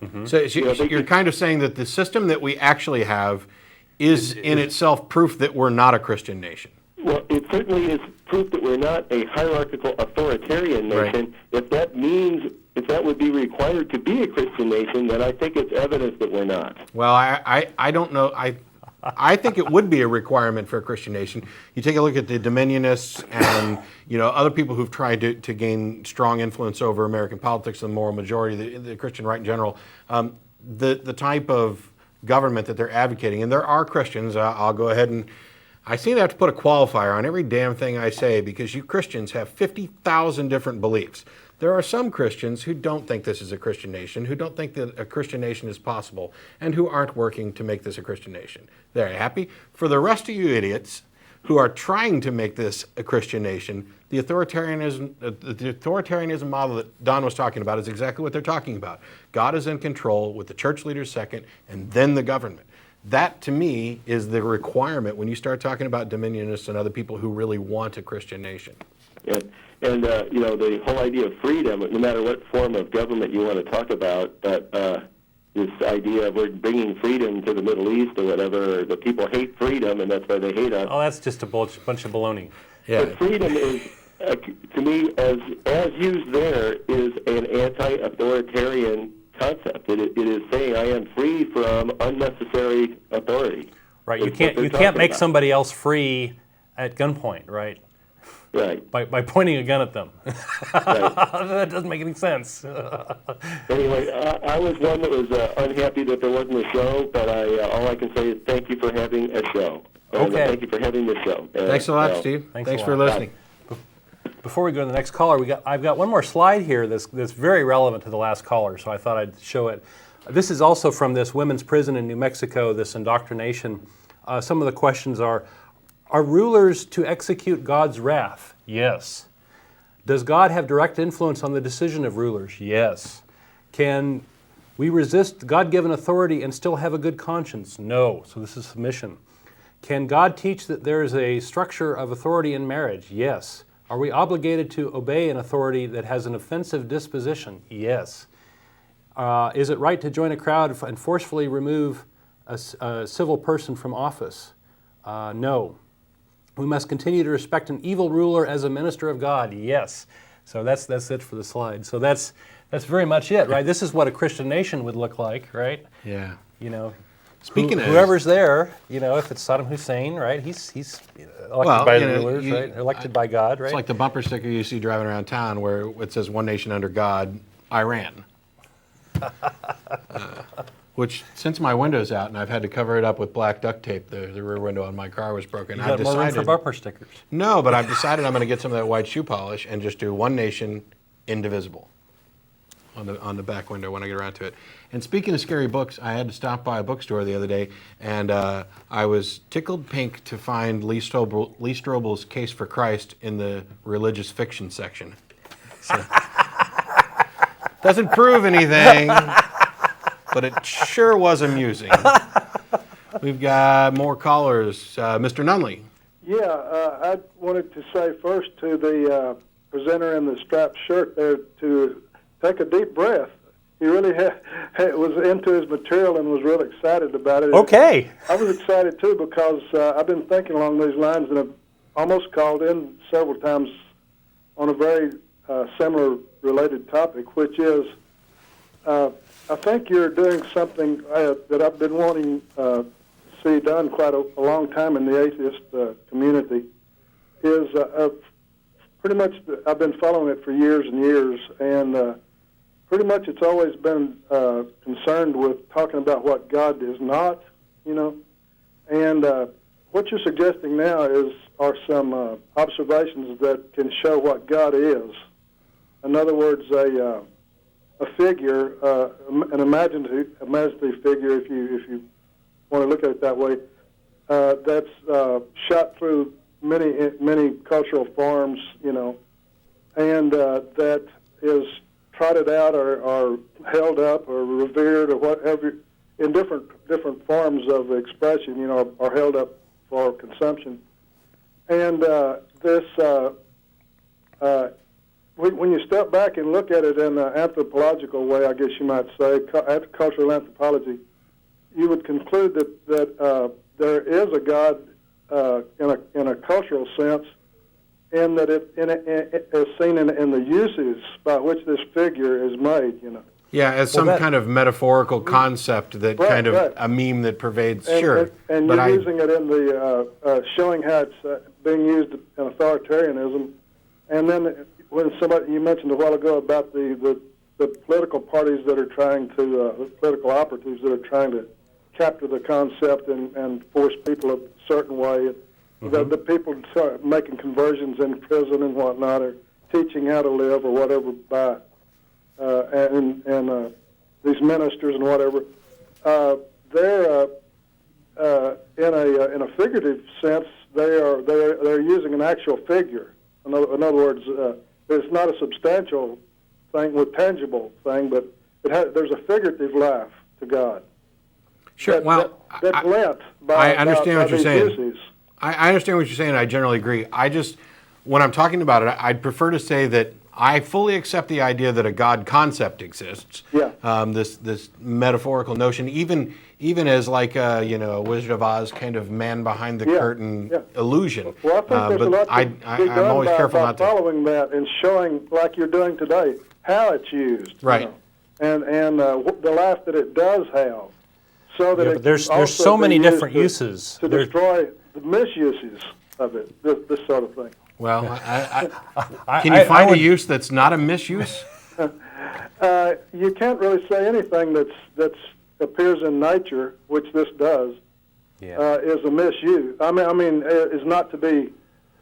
Mm-hmm. So you're kind of saying that the system that we actually have is in itself proof that we're not a Christian nation. Well, it certainly is proof that we're not a hierarchical authoritarian nation. Right. If that would be required to be a Christian nation, then I think it's evidence that we're not. Well, I don't know. I think it would be a requirement for a Christian nation. You take a look at the Dominionists and other people who've tried to gain strong influence over American politics, the moral majority, the Christian right in general. The type of government that they're advocating, and there are Christians. I'll go ahead and I seem to have to put a qualifier on every damn thing I say, because you Christians have 50,000 different beliefs. There are some Christians who don't think this is a Christian nation, who don't think that a Christian nation is possible, and who aren't working to make this a Christian nation. They're happy. For the rest of you idiots who are trying to make this a Christian nation, the authoritarianism model that Don was talking about is exactly what they're talking about. God is in control, with the church leaders second, and then the government. That, to me, is the requirement when you start talking about Dominionists and other people who really want a Christian nation. Yeah. And, the whole idea of freedom, no matter what form of government you want to talk about, but this idea of we're bringing freedom to the Middle East or whatever, the people hate freedom, and that's why they hate us. Oh, that's just a bunch of baloney. Yeah. But freedom is, to me, as used there, is an anti-authoritarian concept. It is saying I am free from unnecessary authority. Right. You can't make somebody else free at gunpoint, right? Right. By pointing a gun at them. Right. That doesn't make any sense. Anyway, I was one that was unhappy that there wasn't a show, but all I can say is thank you for having a show. Okay. Thank you for having this show. Thanks a lot, Steve. Thanks for listening. Before we go to the next caller, I've got one more slide here that's very relevant to the last caller, so I thought I'd show it. This is also from this women's prison in New Mexico, this indoctrination. Some of the questions are rulers to execute God's wrath? Yes. Does God have direct influence on the decision of rulers? Yes. Can we resist God-given authority and still have a good conscience? No. So this is submission. Can God teach that there is a structure of authority in marriage? Yes. Are we obligated to obey an authority that has an offensive disposition? Yes. Is it right to join a crowd and forcefully remove a civil person from office? No. We must continue to respect an evil ruler as a minister of God. Yes. So that's it for the slide. So that's very much it, right? This is what a Christian nation would look like, right? Yeah. You know, Speaking of whoever's there, you know, if it's Saddam Hussein, right? He's elected by the rulers, right? Elected by God, right? It's like the bumper sticker you see driving around town where it says "One Nation under God, Iran." Which, since my window's out and I've had to cover it up with black duct tape, the rear window on my car was broken. You got more room for bumper stickers. No, but I've decided I'm going to get some of that white shoe polish and just do "One Nation, Indivisible" on the back window when I get around to it. And speaking of scary books, I had to stop by a bookstore the other day, and I was tickled pink to find Lee Strobel's Case for Christ in the religious fiction section. So, doesn't prove anything, but it sure was amusing. We've got more callers. Mr. Nunley. Yeah, I wanted to say first to the presenter in the striped shirt there to take a deep breath. He really was into his material and was really excited about it. Okay. I was excited too because I've been thinking along these lines and have almost called in several times on a very similar related topic, which is I think you're doing something that I've been wanting to see done quite a long time in the atheist community. Is pretty much I've been following it for years and years, and pretty much it's always been concerned with talking about what God is not, you know. And what you're suggesting now are some observations that can show what God is. In other words, a figure, an imaginative figure, if you want to look at it that way, that's shot through many cultural forms, you know, and that is trotted out or held up or revered or whatever in different forms of expression, you know, are held up for consumption. And when you step back and look at it in an anthropological way, I guess you might say, cultural anthropology, you would conclude that there is a God in a cultural sense, and that it is seen in the uses by which this figure is made, you know. Yeah, as some kind of metaphorical concept that a meme that pervades, sure. And but you're using it in the showing how it's being used in authoritarianism. And then when you mentioned a while ago about the political parties that are trying to, political operatives that are trying to capture the concept and force people a certain way. The people making conversions in prison and whatnot are teaching how to live or whatever by and these ministers and whatever. They're in a figurative sense. They're using an actual figure. In other words, it's not a substantial thing with tangible thing, but there's a figurative life to God. Sure. That's lent by I understand what you're saying. Uses. I understand what you're saying. I generally agree. When I'm talking about it, I'd prefer to say that I fully accept the idea that a God concept exists. Yeah. This metaphorical notion, even as like a Wizard of Oz kind of man behind the curtain illusion. Well, I think there's a lot to be done I'm always careful not to following that and showing, like you're doing today, how it's used. Right. You know, and the life that it does have, so that but there's so many different uses to destroy the misuses of it. This sort of thing. Well, can you find a use that's not a misuse? You can't really say anything that's appears in nature, which this does, is a misuse. I mean, is not to be.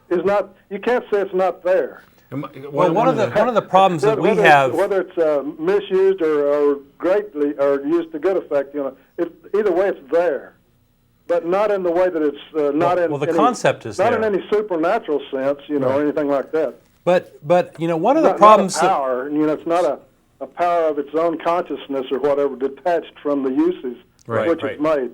Is not. You can't say it's not there. Well, one of the problems that we have, whether it's misused or greatly or used to good effect, either way it's there. But not in the way that it's not in. Well, the concept is not there. in any supernatural sense, or anything like that. But one of the problems. Not a power, it's not a power of its own consciousness or whatever detached from the uses which it's made.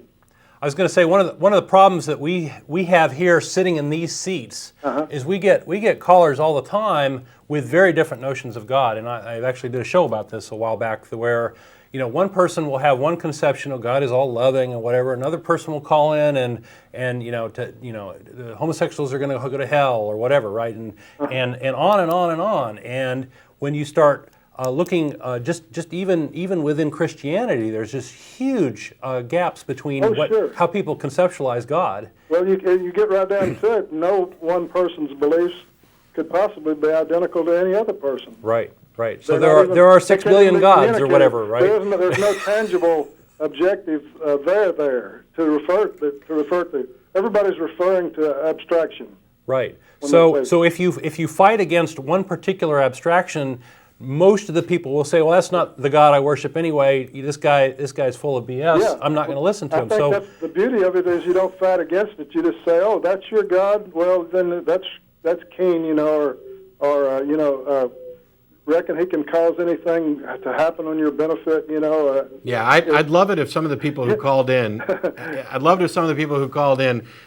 I was going to say one of the problems that we have here sitting in these seats is we get callers all the time with very different notions of God, and I actually did a show about this a while back, where one person will have one conception of God is all loving and whatever. Another person will call in and the homosexuals are going to go to hell or whatever, right? And on and on and on. And when you start looking just even within Christianity, there's just huge gaps between how people conceptualize God. Well, you get right down to it. No one person's beliefs could possibly be identical to any other person. Right. So there are 6 billion gods or whatever, right? There's no tangible objective there to refer to. Everybody's referring to abstraction. Right. So if you fight against one particular abstraction, most of the people will say, "Well, that's not the God I worship anyway. This guy's full of BS. Yeah. I'm not going to listen to him." I think that's the beauty of it, is you don't fight against it. You just say, "Oh, that's your God. Well, then that's King, or reckon he can cause anything to happen on your benefit, Yeah, I'd love it if some of the people who called in,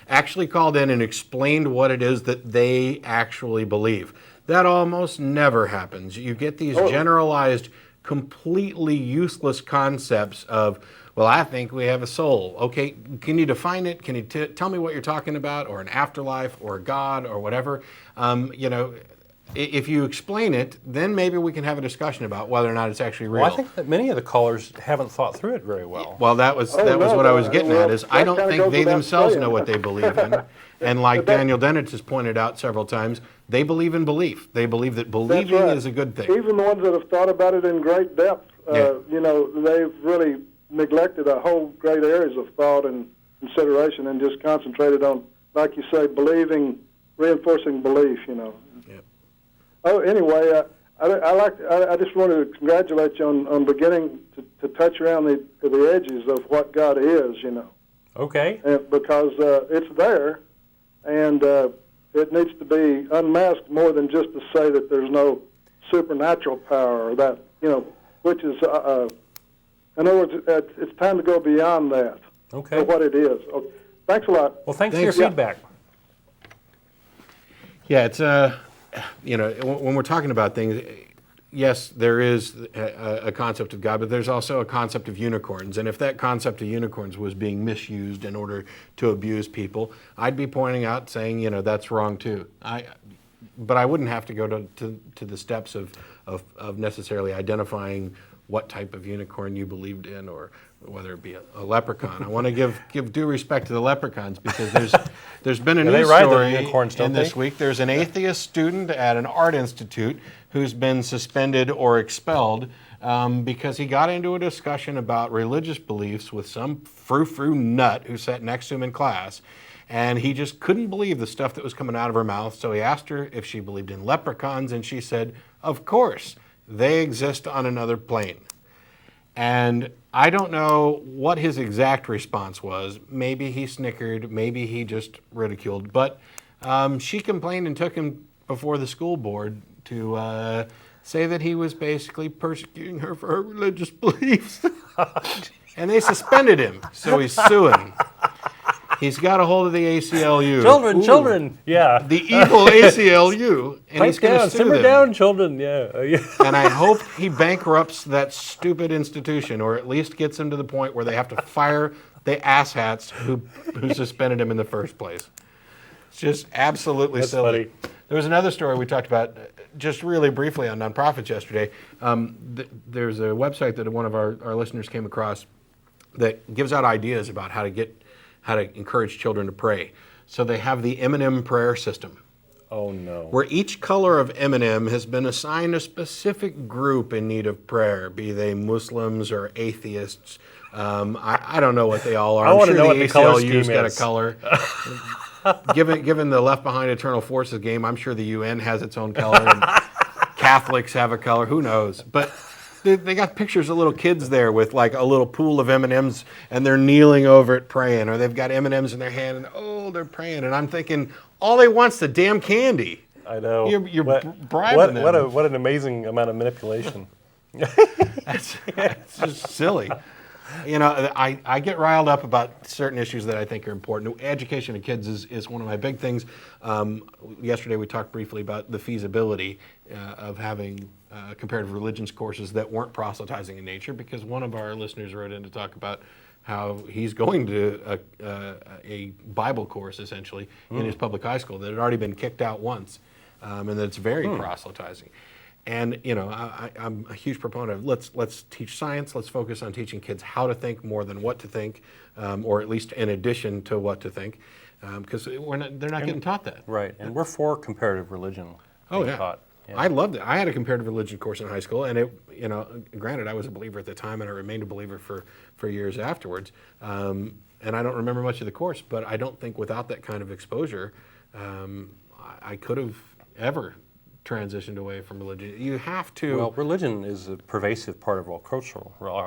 actually called in and explained what it is that they actually believe. That almost never happens. You get these generalized, completely useless concepts of, well, I think we have a soul. Okay, can you define it? Can you tell me what you're talking about, or an afterlife, or God, or whatever? If you explain it, then maybe we can have a discussion about whether or not it's actually real. Well, I think that many of the callers haven't thought through it very well. Well, that was what I was getting at, is I don't think they themselves know what they believe in. And like Daniel Dennett has pointed out several times, they believe in belief. They believe that believing is a good thing. Even the ones that have thought about it in great depth, they've really neglected a whole great areas of thought and consideration and just concentrated on, like you say, reinforcing belief, Yep. Oh, anyway, I just wanted to congratulate you on beginning to touch around the edges of what God is, Okay. Because it's there, and it needs to be unmasked more than just to say that there's no supernatural power, or that, which is, in other words, it's time to go beyond that. Okay. For what it is. Okay. Thanks a lot. Well, thanks for your feedback. Yeah, it's when we're talking about things, yes, there is a concept of God, but there's also a concept of unicorns. And if that concept of unicorns was being misused in order to abuse people, I'd be pointing out, saying, that's wrong too. But I wouldn't have to go to the steps of necessarily identifying what type of unicorn you believed in, or whether it be a leprechaun. I want to give due respect to the leprechauns, because there's been a news story in this week. There's an atheist student at an art institute who's been suspended or expelled because he got into a discussion about religious beliefs with some frou-frou nut who sat next to him in class. And he just couldn't believe the stuff that was coming out of her mouth. So he asked her if she believed in leprechauns, and she said, "Of course, they exist on another plane." And I don't know what his exact response was. Maybe he snickered, maybe he just ridiculed. But she complained and took him before the school board to say that he was basically persecuting her for her religious beliefs. And they suspended him, so he's suing. He's got a hold of the ACLU. Children, yeah. The evil ACLU. And he's going to sue simmer them. down, children, yeah. And I hope he bankrupts that stupid institution, or at least gets him to the point where they have to fire the asshats who suspended him in the first place. It's just absolutely silly. Funny. There was another story we talked about just really briefly on Nonprofits yesterday. There's a website that one of our listeners came across that gives out ideas about how to encourage children to pray. So they have the M&M prayer system. Oh, no. Where each color of M&M has been assigned a specific group in need of prayer, be they Muslims or atheists. I don't know what they all are. I want to know what the the color ACLU's scheme got is. A color. Given the Left Behind Eternal Forces game, I'm sure the UN has its own color, and Catholics have a color. Who knows? But they got pictures of little kids there with like a little pool of M&Ms, and they're kneeling over it praying, or they've got M&Ms in their hand, and they're praying. And I'm thinking, all they want's the damn candy. I know. You're bribing them. What an amazing amount of manipulation. It's just silly. I get riled up about certain issues that I think are important. Education of kids is one of my big things. Yesterday we talked briefly about the feasibility of having comparative religions courses that weren't proselytizing in nature, because one of our listeners wrote in to talk about how he's going to a Bible course, essentially, in his public high school that had already been kicked out once, and that it's very proselytizing. And I'm a huge proponent of let's teach science. Let's focus on teaching kids how to think more than what to think, or at least in addition to what to think, because they're not getting taught that. Right, and we're for comparative religion. Oh being yeah. taught. Yeah. I loved it. I had a comparative religion course in high school, and granted, I was a believer at the time, and I remained a believer for years afterwards. And I don't remember much of the course, but I don't think without that kind of exposure, I could have ever transitioned away from religion. You have to. Well, religion is a pervasive part of our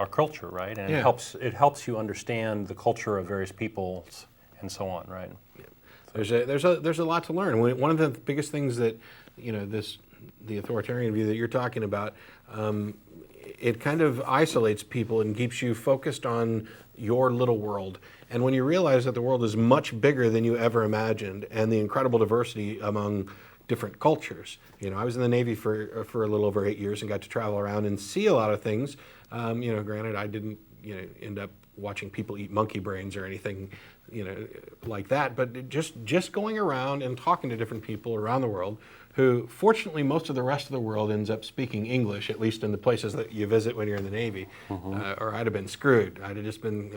culture, right? And Yeah. it helps you understand the culture of various peoples and so on, right? There's a lot to learn. One of the biggest things that the authoritarian view that you're talking about, it kind of isolates people and keeps you focused on your little world. And when you realize that the world is much bigger than you ever imagined, and the incredible diversity among different cultures. I was in the Navy for a little over 8 years and got to travel around and see a lot of things. Granted, I didn't end up watching people eat monkey brains or anything like that, but just going around and talking to different people around the world, who fortunately most of the rest of the world ends up speaking English, at least in the places that you visit when you're in the Navy, or I'd have been screwed. I'd have just been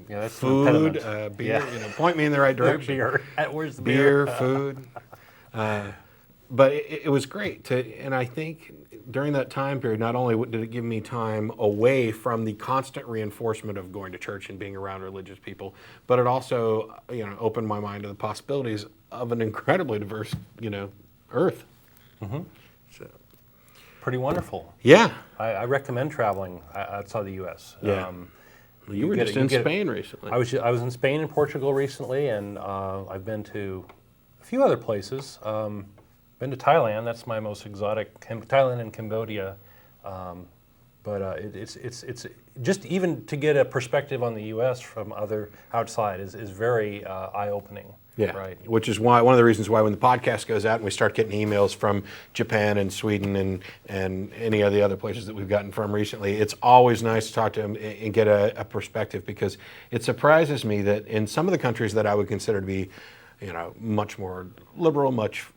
that's food, an beer, point me in the right direction. Beer. Where's the Beer, food. But it was great and I think during that time period, not only did it give me time away from the constant reinforcement of going to church and being around religious people, but it also, opened my mind to the possibilities of an incredibly diverse, earth. So, Pretty wonderful. yeah. I recommend traveling outside the U.S. Yeah. You were just in Spain recently. I was in Spain and Portugal recently, and I've been to a few other places. Been to Thailand. That's my most exotic. Thailand and Cambodia. But it's just even to get a perspective on the U.S. from outside is very eye-opening. Yeah, right. Which is one of the reasons why when the podcast goes out and we start getting emails from Japan and Sweden and any of the other places that we've gotten from recently, it's always nice to talk to them and get a perspective, because it surprises me that in some of the countries that I would consider to be, much more liberal, much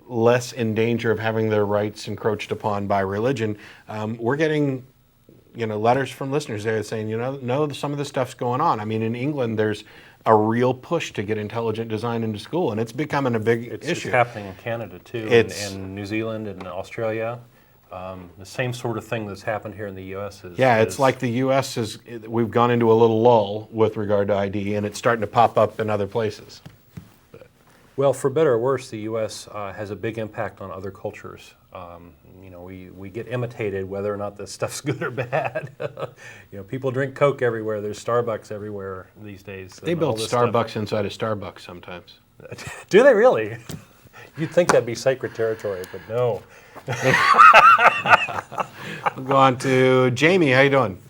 less in danger of having their rights encroached upon by religion, we're getting letters from listeners there saying, no, some of this stuff's going on. I mean, in England, there's a real push to get intelligent design into school, and it's becoming a big issue. It's happening in Canada too, and New Zealand and Australia. The same sort of thing that's happened here in the U.S. It's like the U.S. we've gone into a little lull with regard to ID, and it's starting to pop up in other places. Well, for better or worse, the U.S. Has a big impact on other cultures. We get imitated whether or not this stuff's good or bad. People drink Coke everywhere. There's Starbucks everywhere these days. They build Starbucks inside of Starbucks sometimes. Do they really? You'd think that'd be sacred territory, but no. We'll go on to Jamie. How you doing?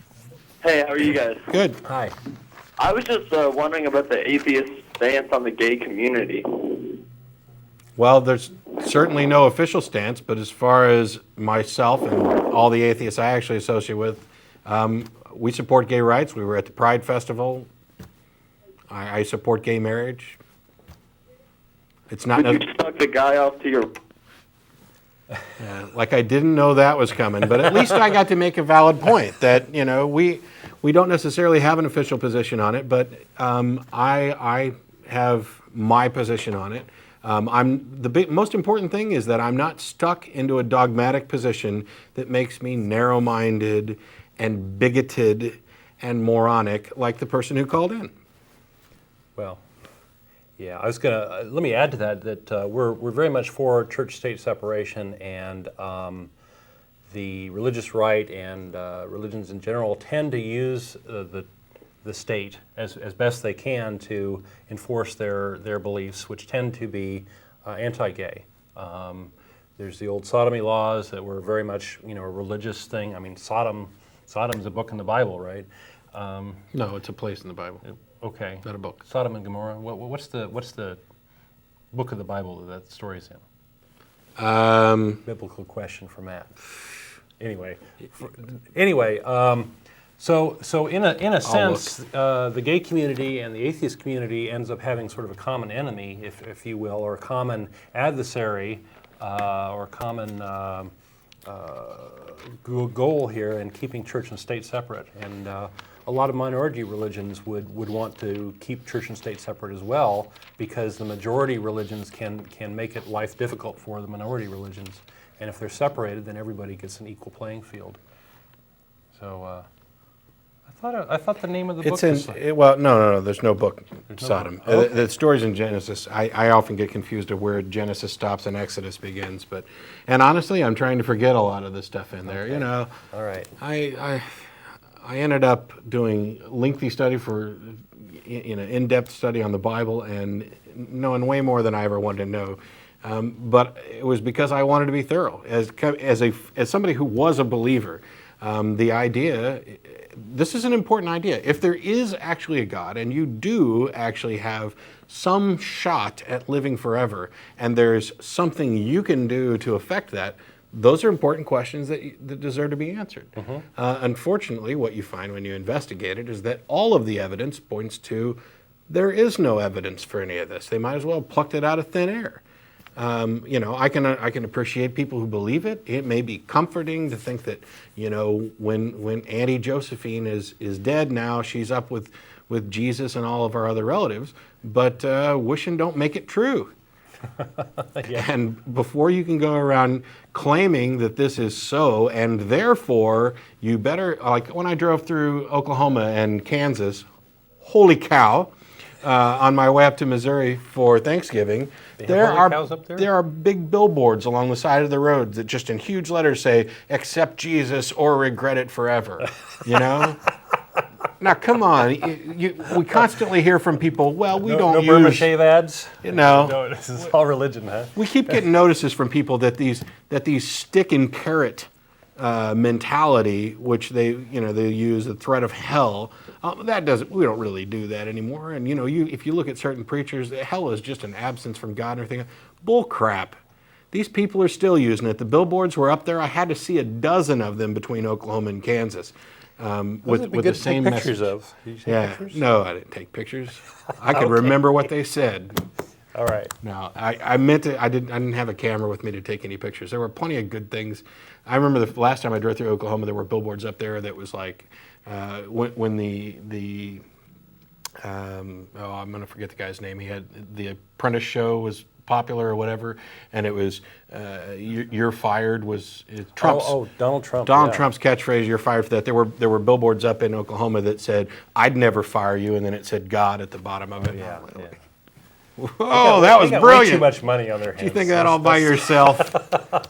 Hey, how are you guys? Good. Hi. I was just wondering about the atheist stance on the gay community. Well, there's certainly no official stance, but as far as myself and all the atheists I actually associate with, we support gay rights. We were at the Pride Festival. I support gay marriage. It's not. Would you suck the guy off to your... Like I didn't know that was coming, but at least I got to make a valid point that we don't necessarily have an official position on it, but I have my position on it. Most important thing is that I'm not stuck into a dogmatic position that makes me narrow-minded and bigoted and moronic like the person who called in. Well, yeah, I was gonna let me add to that we're very much for church-state separation, and the religious right and religions in general tend to use the state as best they can to enforce their beliefs, which tend to be anti-gay. There's the old sodomy laws that were very much a religious thing. I mean, Sodom Sodom's a book in the Bible, right? No, it's a place in the Bible. Okay. Not a book. Sodom and Gomorrah. What's the book of the Bible that story's in? Biblical question for Matt. Anyway, so in a sense, the gay community and the atheist community ends up having sort of a common enemy, if you will, or a common adversary, or a common goal here in keeping church and state separate. And a lot of minority religions would want to keep church and state separate as well, because the majority religions can make it life difficult for the minority religions. And if they're separated, then everybody gets an equal playing field. So I thought the name of the book was... Well, no, there's no book, There's no Sodom. book. Okay. The stories in Genesis, I often get confused of where Genesis stops and Exodus begins. And honestly, I'm trying to forget a lot of the stuff in there. Okay. You know, All right. I ended up doing lengthy study for, in-depth study on the Bible and knowing way more than I ever wanted to know. But it was because I wanted to be thorough. As somebody who was a believer, the idea, this is an important idea. If there is actually a God, and you do actually have some shot at living forever, and there's something you can do to affect that, those are important questions that deserve to be answered. Unfortunately, what you find when you investigate it is that all of the evidence points to there is no evidence for any of this. They might as well have plucked it out of thin air. I can appreciate people who believe it. It may be comforting to think that, when Auntie Josephine is dead now, she's up with Jesus and all of our other relatives. But wishing don't make it true. Yeah. And before you can go around claiming that this is so, and therefore you better, like when I drove through Oklahoma and Kansas, holy cow, on my way up to Missouri for Thanksgiving, there are big billboards along the side of the road that just in huge letters say, "Accept Jesus or regret it forever." Now, come on. We constantly hear from people, well, we don't use... No Burma shave ads? No, this is all religion, huh? We keep getting notices from people that these stick and carrot mentality, which they use the threat of hell. We don't really do that anymore. And if you look at certain preachers, hell is just an absence from God and everything. Bull crap. These people are still using it. The billboards were up there. I had to see a dozen of them between Oklahoma and Kansas. With the same message. Did you take pictures? No, I didn't take pictures. I could remember what they said. All right. No, I meant to. I didn't have a camera with me to take any pictures. There were plenty of good things. I remember the last time I drove through Oklahoma, there were billboards up there that was like when I'm going to forget the guy's name. He had the Apprentice show was popular or whatever, and it was "You're fired" was Trump's. Donald Trump. Donald Trump's catchphrase. You're fired for that. There were billboards up in Oklahoma that said, "I'd never fire you," and then it said "God" at the bottom of it. Yeah. Oh, that was brilliant. Way too much money on their hands. Do you think that all by yourself?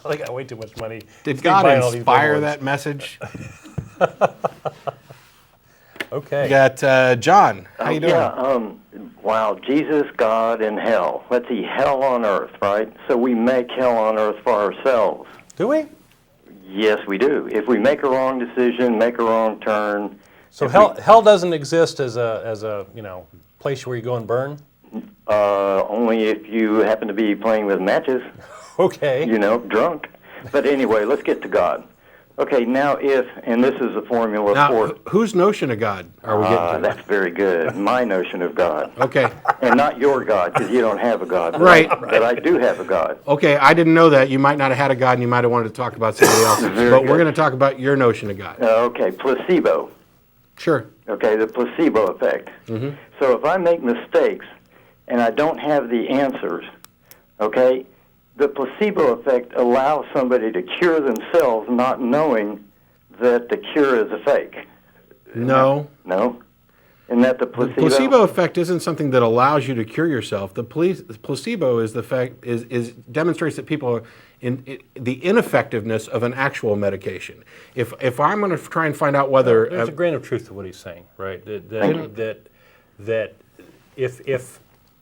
They got way too much money. Did God inspire that message? Okay. We got John. How you doing? Yeah. Wow. Jesus, God, and hell. Let's see. Hell on earth, right? So we make hell on earth for ourselves. Do we? Yes, we do. If we make a wrong decision, make a wrong turn. So hell doesn't exist as a place where you go and burn? Only if you happen to be playing with matches. Okay. Drunk. But anyway, let's get to God. Okay, now and this is a formula for... Whose notion of God are we getting to? That's very good. My notion of God. Okay. And not your God, because you don't have a God. Right. But I do have a God. Okay, I didn't know that. You might not have had a God, and you might have wanted to talk about somebody else. But we're going to talk about your notion of God. Okay, placebo. Sure. Okay, the placebo effect. Mm-hmm. So if I make mistakes and I don't have the answers, okay, the placebo effect allows somebody to cure themselves not knowing that the cure is a fake. No. No? And that the placebo effect isn't something that allows you to cure yourself. The placebo is the fact is demonstrates that people are the ineffectiveness of an actual medication. If I'm going to try and find out whether there's a grain of truth to what he's saying, right? That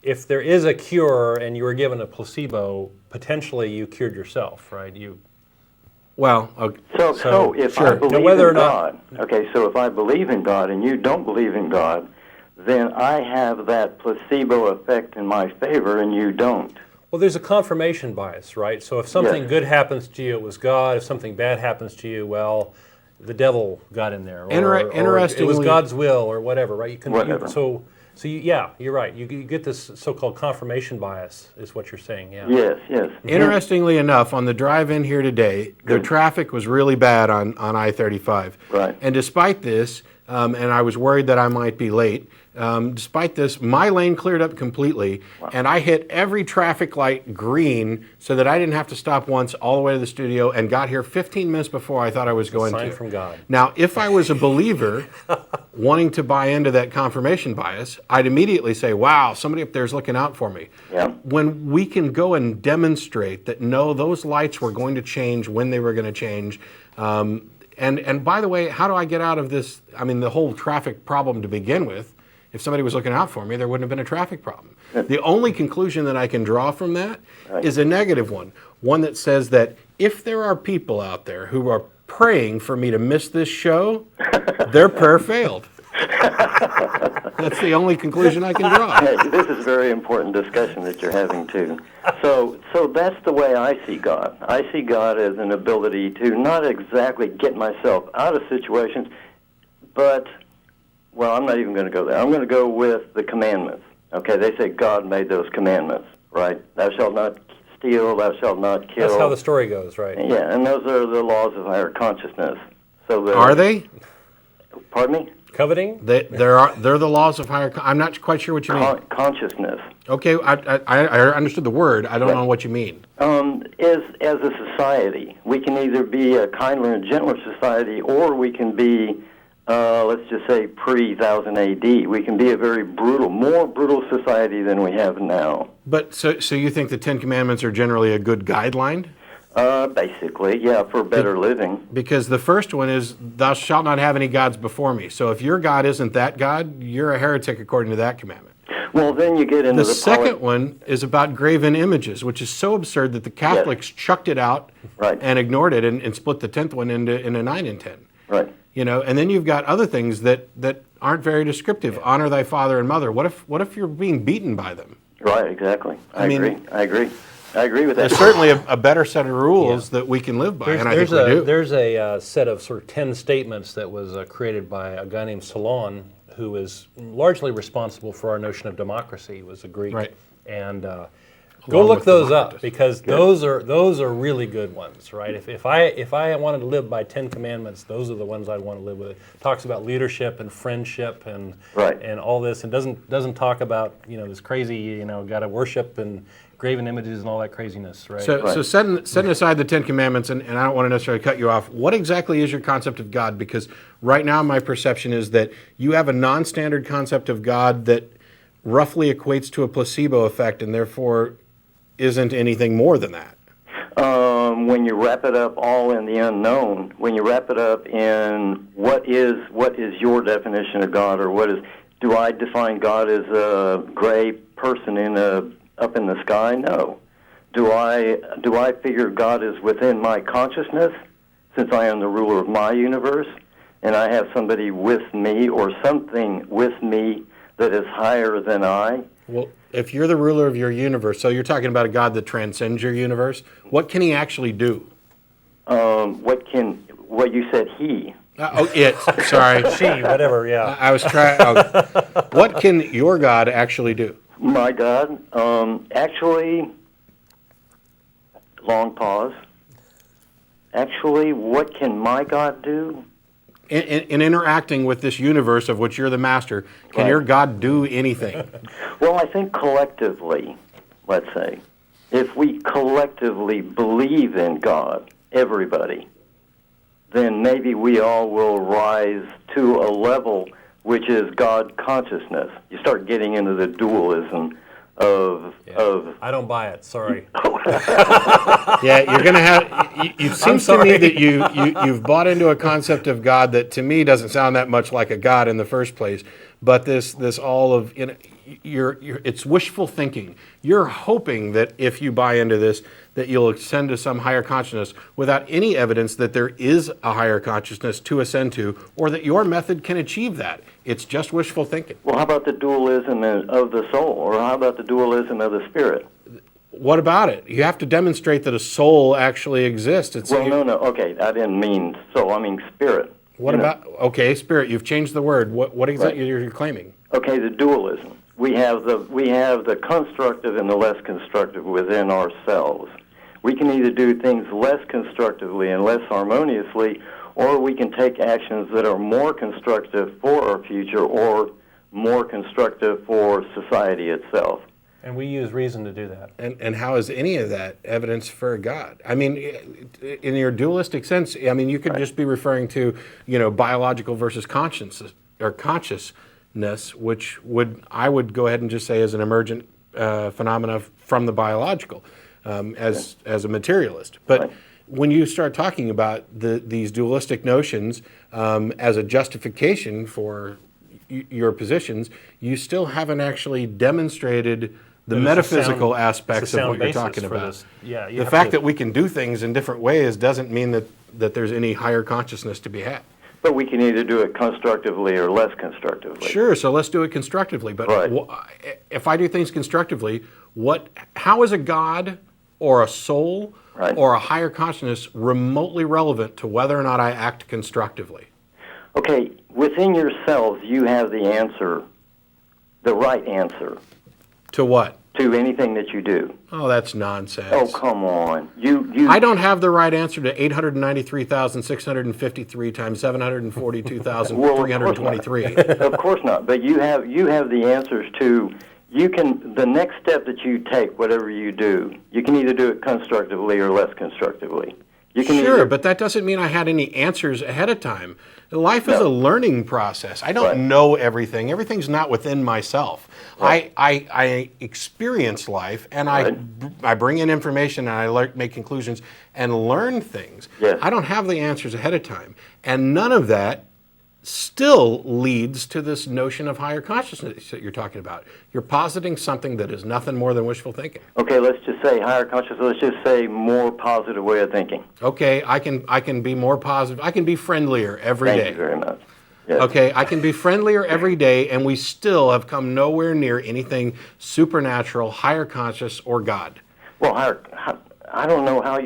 if there is a cure and you were given a placebo, potentially you cured yourself, right? Well, okay. So if sure. I believe Now, whether in or not- God, okay, so if I believe in God and you don't believe in God, then I have that placebo effect in my favor and you don't. Well, there's a confirmation bias, right? So if something Yes. good happens to you, it was God. If something bad happens to you, well, the devil got in there. Or it was Interestingly- God's will or whatever, right? Whatever. Yeah, you're right. You get this so-called confirmation bias is what you're saying, yeah. Yes. Interestingly enough, on the drive in here today, the Good. traffic was really bad on I-35. Right. And despite this, and I was worried that I might be late, despite this, my lane cleared up completely, and I hit every traffic light green so that I didn't have to stop once all the way to the studio, and got here 15 minutes before I thought I was going to. Sign from God. Now, if I was a believer wanting to buy into that confirmation bias, I'd immediately say, wow, somebody up there is looking out for me. Yeah. When we can go and demonstrate that, no, those lights were going to change when they were going to change. And by the way, how do I get out of this? I mean, the whole traffic problem to begin with, if somebody was looking out for me, there wouldn't have been a traffic problem. The only conclusion that I can draw from that is a negative one that says that if there are people out there who are praying for me to miss this show, their prayer failed. That's the only conclusion I can draw. Hey, this is a very important discussion that you're having, too. So that's the way I see God. I see God as an ability to not exactly get myself out of situations, but, well, I'm not even going to go there. I'm going to go with the commandments. Okay, they say God made those commandments, right? Thou shalt not steal, thou shalt not kill. That's how the story goes, right? Yeah, and those are the laws of higher consciousness. So Are they? Pardon me? Coveting? They're the laws of higher. I'm not quite sure what you mean. Consciousness. Okay, I understood the word. I don't know what you mean. As a society, we can either be a kinder and gentler society, or we can be, let's just say, pre-1000 AD. We can be a very brutal, more brutal society than we have now. But so you think the Ten Commandments are generally a good guideline? Basically, yeah, for better living. Because the first one is, thou shalt not have any gods before me. So if your God isn't that God, you're a heretic according to that commandment. Well, then you get into The second one is about graven images, which is so absurd that the Catholics chucked it out Right. and ignored it and split the 10th one into 9 and 10. Right. You know, and then you've got other things that aren't very descriptive. Honor thy father and mother. What if you're being beaten by them? Right, exactly. I mean- agree with that. There's certainly a better set of rules that we can live by, and I think we do. There's a set of sort of 10 statements that was created by a guy named Solon, who is largely responsible for our notion of democracy. He was a Greek. Right. And go Along look with those up, Democritus. because those are really good ones, right? If I wanted to live by 10 commandments, those are the ones I'd want to live with. It talks about leadership and friendship and Right. and all this, and doesn't talk about this crazy got to worship and graven images and all that craziness, right? So setting aside the Ten Commandments, and I don't want to necessarily cut you off, what exactly is your concept of God? Because right now my perception is that you have a non-standard concept of God that roughly equates to a placebo effect and therefore isn't anything more than that. When you wrap it up all in the unknown, when you wrap it up in what is your definition of God, or do I define God as a gray person up in the sky? No. Do I figure God is within my consciousness, since I am the ruler of my universe, and I have somebody with me or something with me that is higher than I? Well, if you're the ruler of your universe, so you're talking about a God that transcends your universe, what can he actually do? What you said, he. Sorry. She, whatever, yeah. I was trying. What can your God actually do? My God, actually, long pause. Actually, what can my God do? In interacting with this universe of which you're the master, can Right. your God do anything? Well, I think collectively, let's say, if we collectively believe in God, everybody, then maybe we all will rise to a level which is God consciousness. You start getting into the dualism of I don't buy it. Sorry. Yeah, you're going to have. It seems to me that you've bought into a concept of God that to me doesn't sound that much like a God in the first place. but this all of it's wishful thinking. You're hoping that if you buy into this, that you'll ascend to some higher consciousness without any evidence that there is a higher consciousness to ascend to, or that your method can achieve that. It's just wishful thinking. Well, how about the dualism of the soul, or how about the dualism of the spirit? What about it? You have to demonstrate that a soul actually exists. No. Okay, I didn't mean soul. I mean spirit. What about, okay, spirit, you've changed the word. What exactly you're claiming? Okay, the dualism. We have the constructive and the less constructive within ourselves. We can either do things less constructively and less harmoniously, or we can take actions that are more constructive for our future or more constructive for society itself. And we use reason to do that. And how is any of that evidence for God? I mean, in your dualistic sense, I mean, you could just be referring to, biological versus consciousness, which I would go ahead and just say is an emergent phenomena from the biological, as a materialist. But when you start talking about these dualistic notions as a justification for your positions, you still haven't actually demonstrated the metaphysical aspects of what you're talking about. The fact that we can do things in different ways doesn't mean that there's any higher consciousness to be had. But we can either do it constructively or less constructively. Sure, so let's do it constructively. But if I do things constructively, how is a God or a soul or a higher consciousness remotely relevant to whether or not I act constructively? Okay, within yourselves, you have the answer, the right answer. To what? To anything that you do. Oh, that's nonsense. Oh, come on. I don't have the right answer to 893,653 times 742,323. Of course not. But you have the answers to. The next step that you take, whatever you do, you can either do it constructively or less constructively. Sure, but that doesn't mean I had any answers ahead of time. Life is a learning process. I don't know everything. Everything's not within myself. Right. I experience life, and I bring in information, and I make conclusions and learn things. Yes. I don't have the answers ahead of time. And none of that still leads to this notion of higher consciousness that you're talking about. You're positing something that is nothing more than wishful thinking. Okay, let's just say higher consciousness. Let's just say more positive way of thinking. Okay, I can be more positive. I can be friendlier every day. Thank you very much. Yes. Okay, I can be friendlier every day, and we still have come nowhere near anything supernatural, higher conscious, or God. Well, I don't know how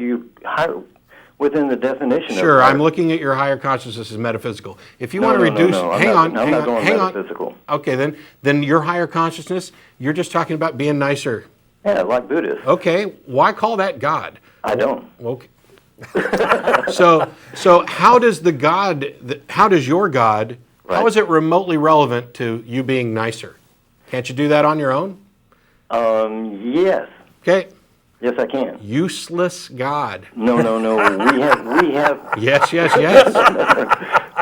within the definition. Sure, of I'm looking at your higher consciousness as metaphysical. If you want to reduce, hang on. I'm not going metaphysical. Okay, then your higher consciousness, you're just talking about being nicer. Yeah, like Buddhists. Okay, why call that God? I don't. Okay. So how does your God, how is it remotely relevant to you being nicer? Can't you do that on your own? Yes. Okay. Yes, I can. Useless God. No. We have. Yes.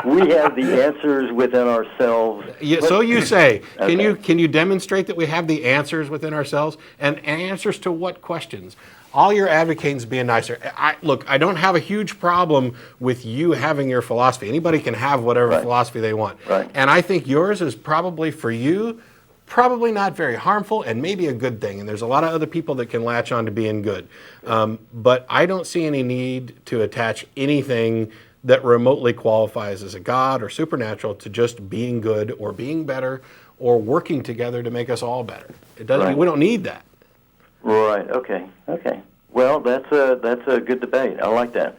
We have the answers within ourselves. Yeah, so you say. Okay. Can you demonstrate that we have the answers within ourselves? And answers to what questions? All you're advocating is being nicer. Look, I don't have a huge problem with you having your philosophy. Anybody can have whatever philosophy they want. Right. And I think yours is probably, for you, probably not very harmful and maybe a good thing. And there's a lot of other people that can latch on to being good. But I don't see any need to attach anything that remotely qualifies as a God or supernatural to just being good or being better or working together to make us all better. It doesn't. Right. We don't need that. Right. Okay. Well, that's a good debate. I like that.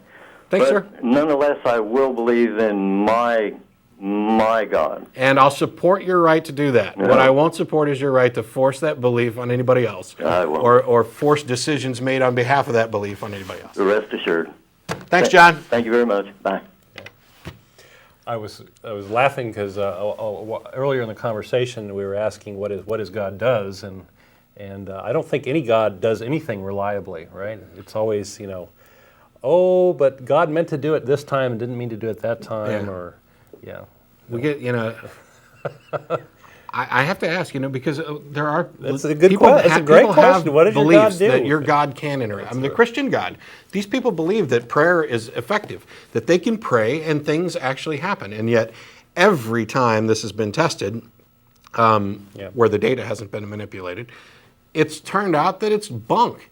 Thanks, but sir. Nonetheless, I will believe in my God. And I'll support your right to do that. No. What I won't support is your right to force that belief on anybody else. I won't. Or force decisions made on behalf of that belief on anybody else. Rest assured. Thanks, John. Thank you very much. Bye. I was laughing because earlier in the conversation we were asking what is God does, and I don't think any God does anything reliably, right? It's always, but God meant to do it this time and didn't mean to do it that time, We get, I have to ask, because there are That's a good question. It's a great question. What does your God beliefs do? that your God can interact. I mean, the Christian God. These people believe that prayer is effective, that they can pray and things actually happen, and yet every time this has been tested, where the data hasn't been manipulated. It's turned out that it's bunk.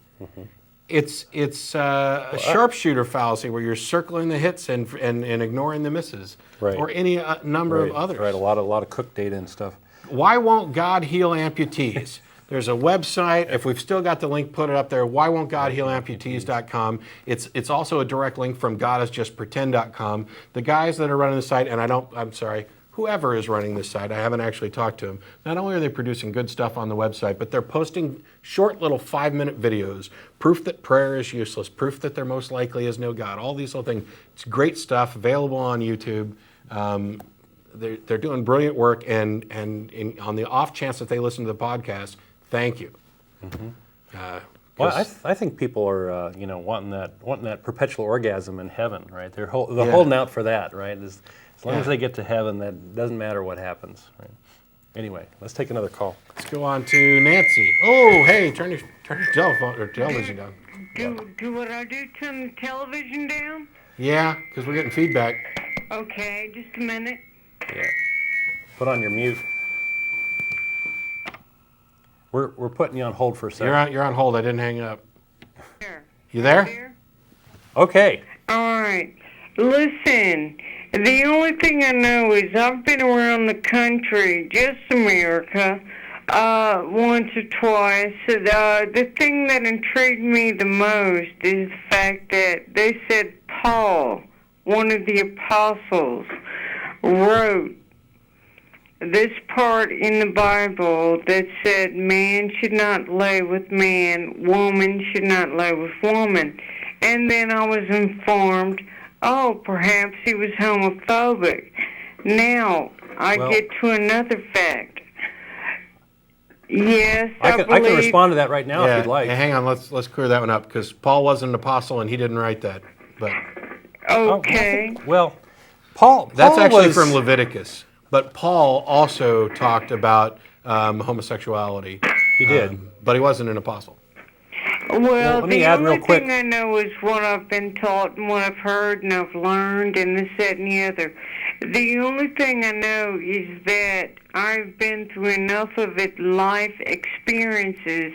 It's a sharpshooter fallacy where you're circling the hits and ignoring the misses, Right. or any number of others. Right, a lot of cooked data and stuff. Why won't God heal amputees? There's a website. If we've still got the link, put it up there. Why won't God heal amputees.com? It's also a direct link from godisjustpretend.com. The guys that are running the site, and I'm sorry, whoever is running this site, I haven't actually talked to them. Not only are they producing good stuff on the website, but they're posting short little 5-minute videos, proof that prayer is useless, proof that there most likely is no God, all these little things. It's great stuff, available on YouTube. They're doing brilliant work, and on the off chance that they listen to the podcast, thank you. Well, I think people are, wanting that perpetual orgasm in heaven, right? They're holding out for that, right? As long as they get to heaven, that doesn't matter what happens, right? Anyway, let's take another call. Let's go on to Nancy. Oh, hey, turn your telephone or television down. Do what I do, turn the television down? Yeah, because we're getting feedback. Okay, just a minute. Yeah. Put on your mute. We're putting you on hold for a second. You're on hold. I didn't hang up. There. You there? Okay. All right. Listen, the only thing I know is I've been around the country, just America, once or twice. The thing that intrigued me the most is the fact that they said Paul, one of the apostles, wrote this part in the Bible that said man should not lay with man, woman should not lay with woman. And then I was informed, perhaps he was homophobic. Now, I get to another fact. Yes, I can respond to that right now if you'd like. Yeah, hang on, let's clear that one up, because Paul wasn't an apostle and he didn't write that. But okay. Well, Paul that's actually was, from Leviticus. But Paul also talked about homosexuality. He did. But he wasn't an apostle. Well, let me the add real only quick. thing I know is what I've been taught and what I've heard and I've learned and this, that, and the other. The only thing I know is that I've been through enough of it, life experiences,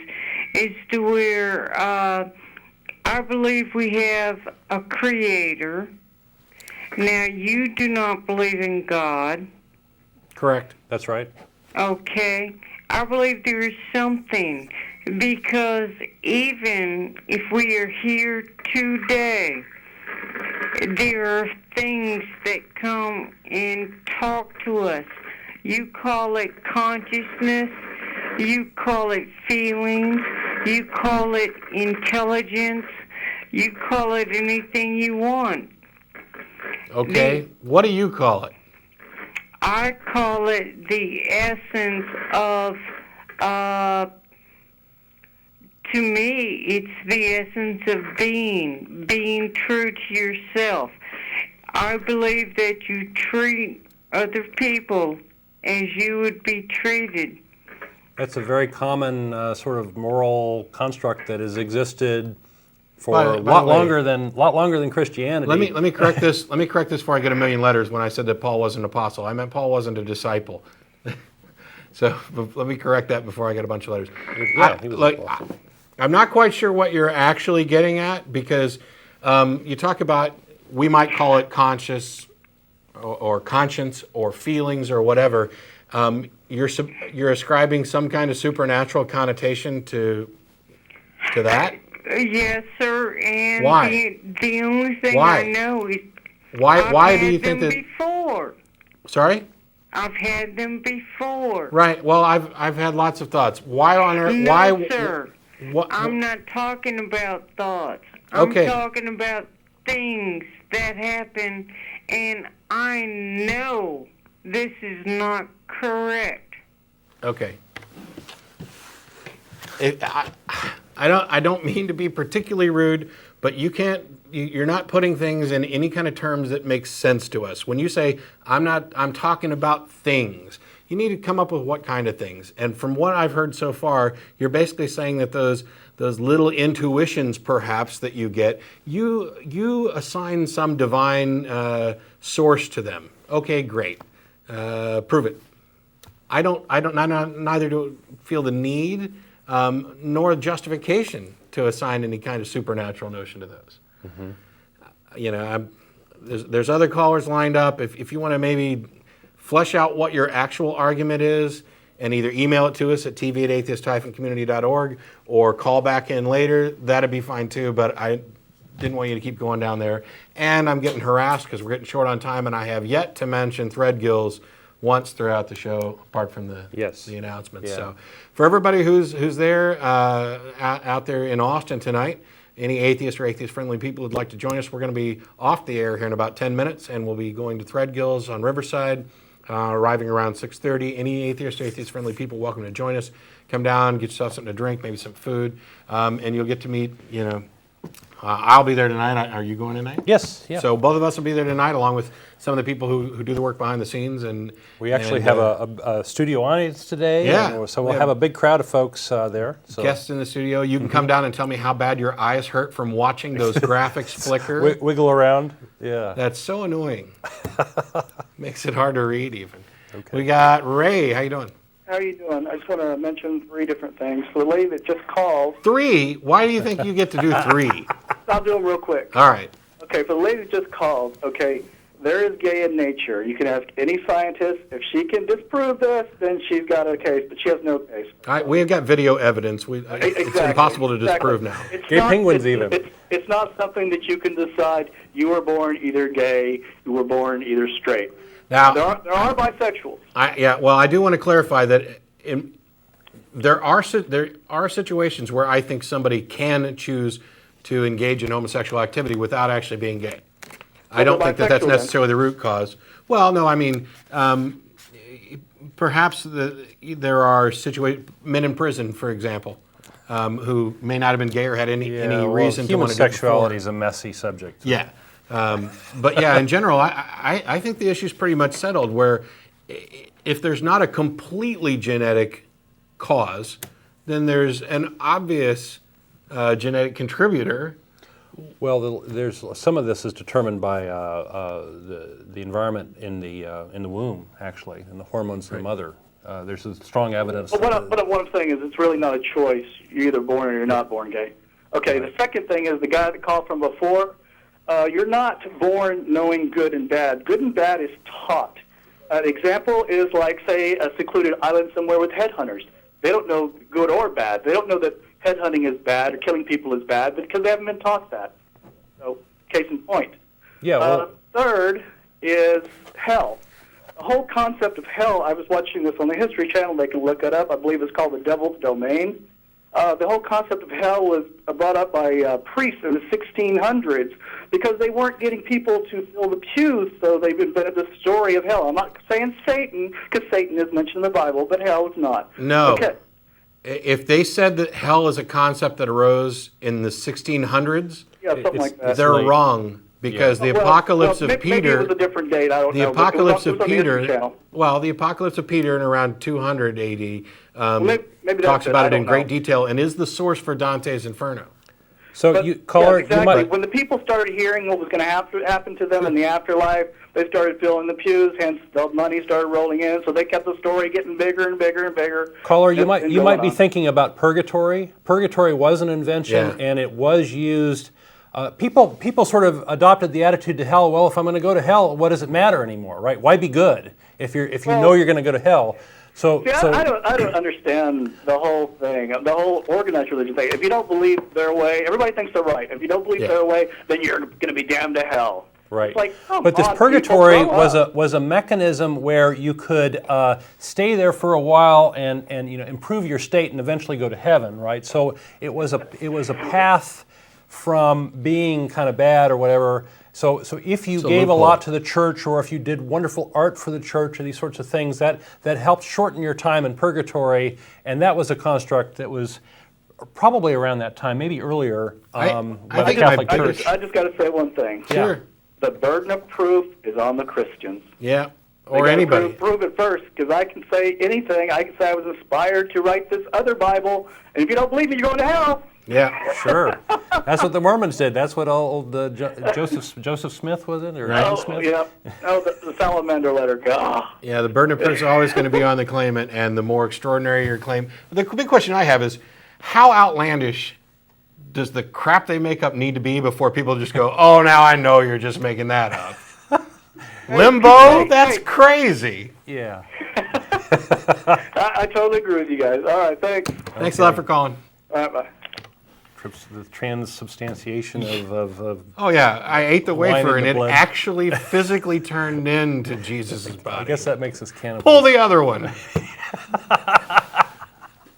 as to where I believe we have a creator. Now, you do not believe in God. Correct. That's right. Okay. I believe there is something, because even if we are here today, there are things that come and talk to us. You call it consciousness, you call it feelings, you call it intelligence, you call it anything you want. Okay. What do you call it? I call it the essence of, to me, it's the essence of being true to yourself. I believe that you treat other people as you would be treated. That's a very common sort of moral construct that has existed for a By lot the way, longer than Christianity. Let me correct this. Let me correct this before I get a million letters. When I said that Paul wasn't an apostle, I meant Paul wasn't a disciple. So let me correct that before I get a bunch of letters. Yeah, he was an apostle. I'm not quite sure what you're actually getting at, because you talk about, we might call it conscious or conscience or feelings or whatever. You're ascribing some kind of supernatural connotation to that. Yes, sir. And Why? The only thing Why? I know is Why do you think that? Before. Sorry. I've had them before. Right. Well, I've had lots of thoughts. Why on earth? No, why? sir. What? I'm not talking about thoughts. I'm Okay. talking about things that happen, and I know this is not correct. Okay. I don't mean to be particularly rude, but you're not putting things in any kind of terms that make sense to us. When you say I'm talking about things, you need to come up with what kind of things. And from what I've heard so far, you're basically saying that those little intuitions perhaps that you get, you assign some divine source to them. Okay, great. Prove it. neither do feel the need nor justification to assign any kind of supernatural notion to those. You know, there's other callers lined up. If you want to maybe flesh out what your actual argument is, and either email it to us at tv@atheist-community.org or call back in later, that'd be fine too, but I didn't want you to keep going down there. And I'm getting harassed because we're getting short on time, and I have yet to mention Threadgills once throughout the show, apart from the announcements. Yeah. So for everybody who's there out there in Austin tonight, any atheist or atheist-friendly people who'd like to join us, we're going to be off the air here in about 10 minutes, and we'll be going to Threadgills on Riverside, arriving around 6:30. Any atheist or atheist-friendly people, welcome to join us. Come down, get yourself something to drink, maybe some food, and you'll get to meet, you know, I'll be there tonight. Are you going tonight? Yes. Yeah. So both of us will be there tonight, along with some of the people who do the work behind the scenes. And we actually have a studio audience today. Yeah. So we'll have a big crowd of folks there. So. Guests in the studio. You can come down and tell me how bad your eyes hurt from watching those graphics flicker. Wiggle around. Yeah. That's so annoying. Makes it hard to read even. Okay. We got Ray. How you doing? How are you doing? I just want to mention 3 different things. For the lady that just called. 3? Why do you think you get to do 3? I'll do them real quick. All right. Okay, for the lady that just called, okay, there is gay in nature. You can ask any scientist. If she can disprove this, then she's got a case, but she has no case. We have got video evidence. It's impossible to disprove now. Gay penguins even. It's not something that you can decide you were born either gay, you were born either straight. Now, there are bisexuals. I do want to clarify that there are situations where I think somebody can choose to engage in homosexual activity without actually being gay. I don't think that's necessarily the root cause. Well, no, I mean, perhaps there are men in prison, for example, who may not have been gay or had any reason to want to do it. Homosexuality is a messy subject. Yeah. But yeah, in general, I think the issue is pretty much settled, where if there's not a completely genetic cause, then there's an obvious genetic contributor. Well, there's some of this is determined by the environment in the womb, actually, and the hormones in the mother. There's strong evidence. But what I'm saying is, it's really not a choice. You're either born or you're not born gay. Okay. Right. The second thing is the guy that called from before. You're not born knowing good and bad. Good and bad is taught. An example is like, say, a secluded island somewhere with headhunters. They don't know good or bad. They don't know that headhunting is bad or killing people is bad because they haven't been taught that. So, case in point. Yeah. Well, third is hell. The whole concept of hell, I was watching this on the History Channel. They can look it up. I believe it's called the Devil's Domain. The whole concept of hell was brought up by priests in the 1600s because they weren't getting people to fill the pews, so they've invented the story of hell. I'm not saying Satan, because Satan is mentioned in the Bible, but hell is not. No. Okay. If they said that hell is a concept that arose in the 1600s, something like that. They're wrong, because the apocalypse of Peter... Maybe it was a different date, I don't know. The apocalypse of Peter... The apocalypse of Peter in around 200 AD maybe talks about it in great detail and is the source for Dante's Inferno. So, exactly. When the people started hearing what was going to happen to them in the afterlife, they started filling the pews, hence the money started rolling in, so they kept the story getting bigger and bigger and bigger. Caller, you might be thinking about purgatory. Purgatory was an invention, and it was used... People sort of adopted the attitude to hell, well, if I'm going to go to hell, what does it matter anymore, right? Why be good if you know you're going to go to hell? I don't understand the whole thing, the whole organized religion thing. If you don't believe their way, everybody thinks they're right. If you don't believe their way, then you're going to be damned to hell. Right. It's like, but this purgatory was a mechanism where you could stay there for a while and improve your state and eventually go to heaven, right? So it was a path from being kind of bad or whatever. So if you gave a lot to the church, or if you did wonderful art for the church, or these sorts of things, that helped shorten your time in purgatory. And that was a construct that was probably around that time, maybe earlier, by the Catholic Church. I just got to say one thing. Sure. The burden of proof is on the Christians. Yeah, or anybody. Prove it first, because I can say anything. I can say I was inspired to write this other Bible, and if you don't believe me, you're going to hell. Yeah. Sure. That's what the Mormons did. That's what old Joseph Smith, was it? Or Adam Smith? Yeah. Oh, the salamander let her go. Yeah, the burden of proof is always going to be on the claimant, and the more extraordinary your claim. The big question I have is, how outlandish does the crap they make up need to be before people just go, oh, now I know you're just making that up? Limbo? That's crazy. Yeah. I totally agree with you guys. All right, thanks. Thanks a lot for calling. All right, bye. The transubstantiation of Oh, yeah, I ate the Wine wafer, in and the it blood. actually physically turned into Jesus' body. I guess that makes us cannibals. Pull the other one.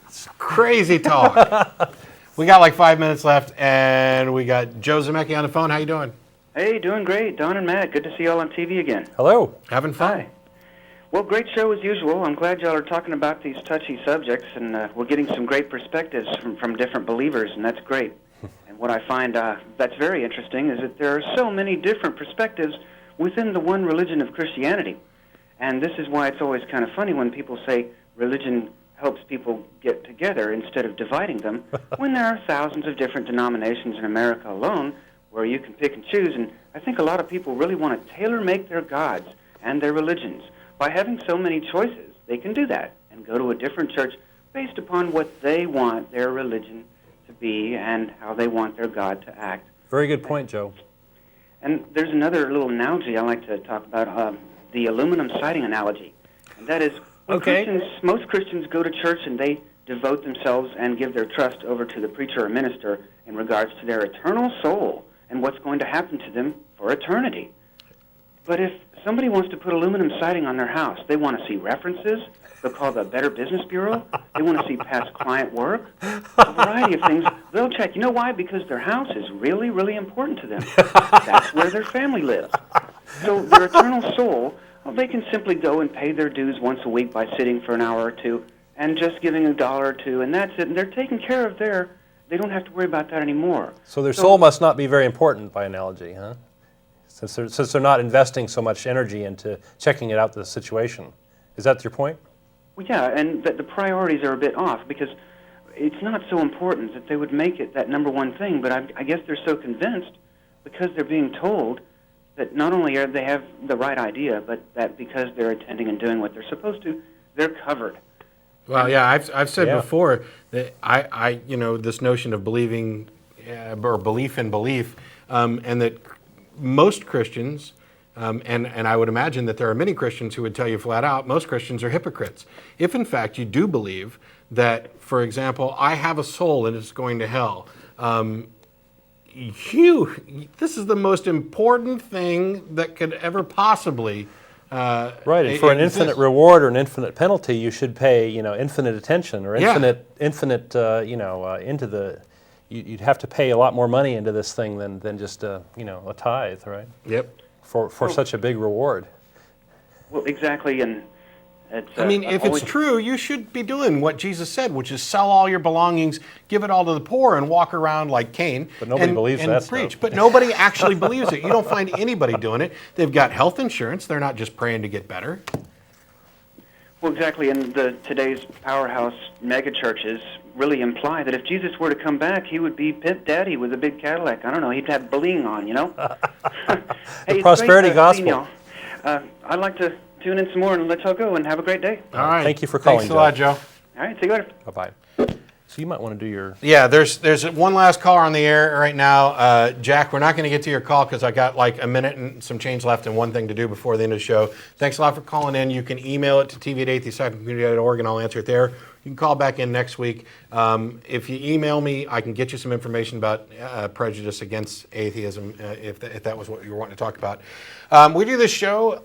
It's crazy talk. We got like 5 minutes left, and we got Joe Zamecki on the phone. How you doing? Hey, doing great. Don and Matt, good to see y'all on TV again. Hello. Having fun? Hi. Well, great show as usual. I'm glad y'all are talking about these touchy subjects, and we're getting some great perspectives from different believers, and that's great. And what I find that's very interesting is that there are so many different perspectives within the one religion of Christianity. And this is why it's always kind of funny when people say religion helps people get together instead of dividing them, when there are thousands of different denominations in America alone where you can pick and choose. And I think a lot of people really want to tailor-make their gods and their religions. By having so many choices, they can do that and go to a different church based upon what they want their religion to be and how they want their God to act. Very good point, Joe. And there's another little analogy I like to talk about, the aluminum siding analogy. And that is, when most Christians go to church and they devote themselves and give their trust over to the preacher or minister in regards to their eternal soul and what's going to happen to them for eternity. But if somebody wants to put aluminum siding on their house, they want to see references. They'll call the Better Business Bureau. They want to see past client work. A variety of things. They'll check. You know why? Because their house is really, really important to them. That's where their family lives. So their eternal soul, well, they can simply go and pay their dues once a week by sitting for an hour or two and just giving $1 or $2, and that's it. And they're taking care of they don't have to worry about that anymore. So their soul must not be very important by analogy, huh? Since they're not investing so much energy into checking it out, the situation. Is that your point? Well, yeah, and the priorities are a bit off because it's not so important that they would make it that number one thing, but I guess they're so convinced because they're being told that not only are they have the right idea, but that because they're attending and doing what they're supposed to, they're covered. Well, yeah, I've said before that I this notion of believing or belief in belief, and that most Christians, and I would imagine that there are many Christians who would tell you flat out, most Christians are hypocrites. If in fact you do believe that, for example, I have a soul and it's going to hell, this is the most important thing that could ever possible right, and for an infinite reward or an infinite penalty, you should pay, infinite attention or infinite, into the. You'd have to pay a lot more money into this thing than just a tithe, right? Yep. For such a big reward. Well, exactly, and it's, if it's true, you should be doing what Jesus said, which is sell all your belongings, give it all to the poor, and walk around like Cain. But nobody believes that preach. stuff. But nobody actually believes it. You don't find anybody doing it. They've got health insurance. They're not just praying to get better. Well, exactly, and today's powerhouse megachurches really imply that if Jesus were to come back, he would be Pimp Daddy with a big Cadillac. I don't know, he'd have bling on, Hey, the prosperity gospel. I'd like to tune in some more and let y'all go and have a great day. All right. Thank you for calling, Thanks a lot, Joe. All right, see you later. Bye-bye. So you might want to do your... Yeah, there's one last caller on the air right now. Jack, we're not going to get to your call because I got like a minute and some change left and one thing to do before the end of the show. Thanks a lot for calling in. You can email it to tv@atheistcommunity.org and I'll answer it there. You can call back in next week. If you email me, I can get you some information about prejudice against atheism, if that was what you were wanting to talk about. We do this show,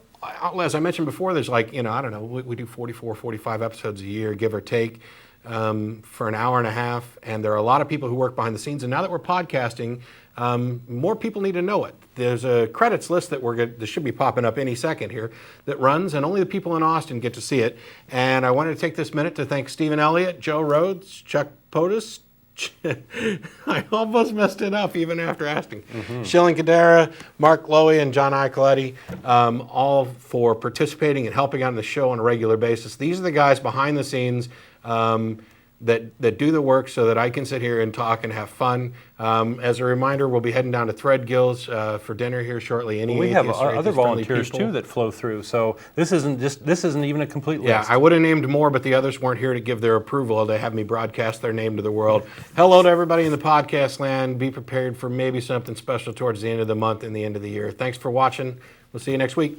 as I mentioned before, there's like, I don't know, we do 44, 45 episodes a year, give or take, for an hour and a half. And there are a lot of people who work behind the scenes. And now that we're podcasting, more people need to know it. There's a credits list that should be popping up any second here that runs, and only the people in Austin get to see it. And I wanted to take this minute to thank Stephen Elliott, Joe Rhodes, Chuck Potus. I almost messed it up even after asking. Shilling Kadera, Mark Lowy, and John Icoletti, all for participating and helping on the show on a regular basis. These are the guys behind the scenes that do the work so that I can sit here and talk and have fun. As a reminder, we'll be heading down to Threadgill's for dinner here shortly. Any We have atheist or other atheist-friendly volunteers people. too that flow through. So this isn't even a complete list. Yeah, I would have named more, but the others weren't here to give their approval to have me broadcast their name to the world. Hello to everybody in the podcast land. Be prepared for maybe something special towards the end of the month and the end of the year. Thanks for watching. We'll see you next week.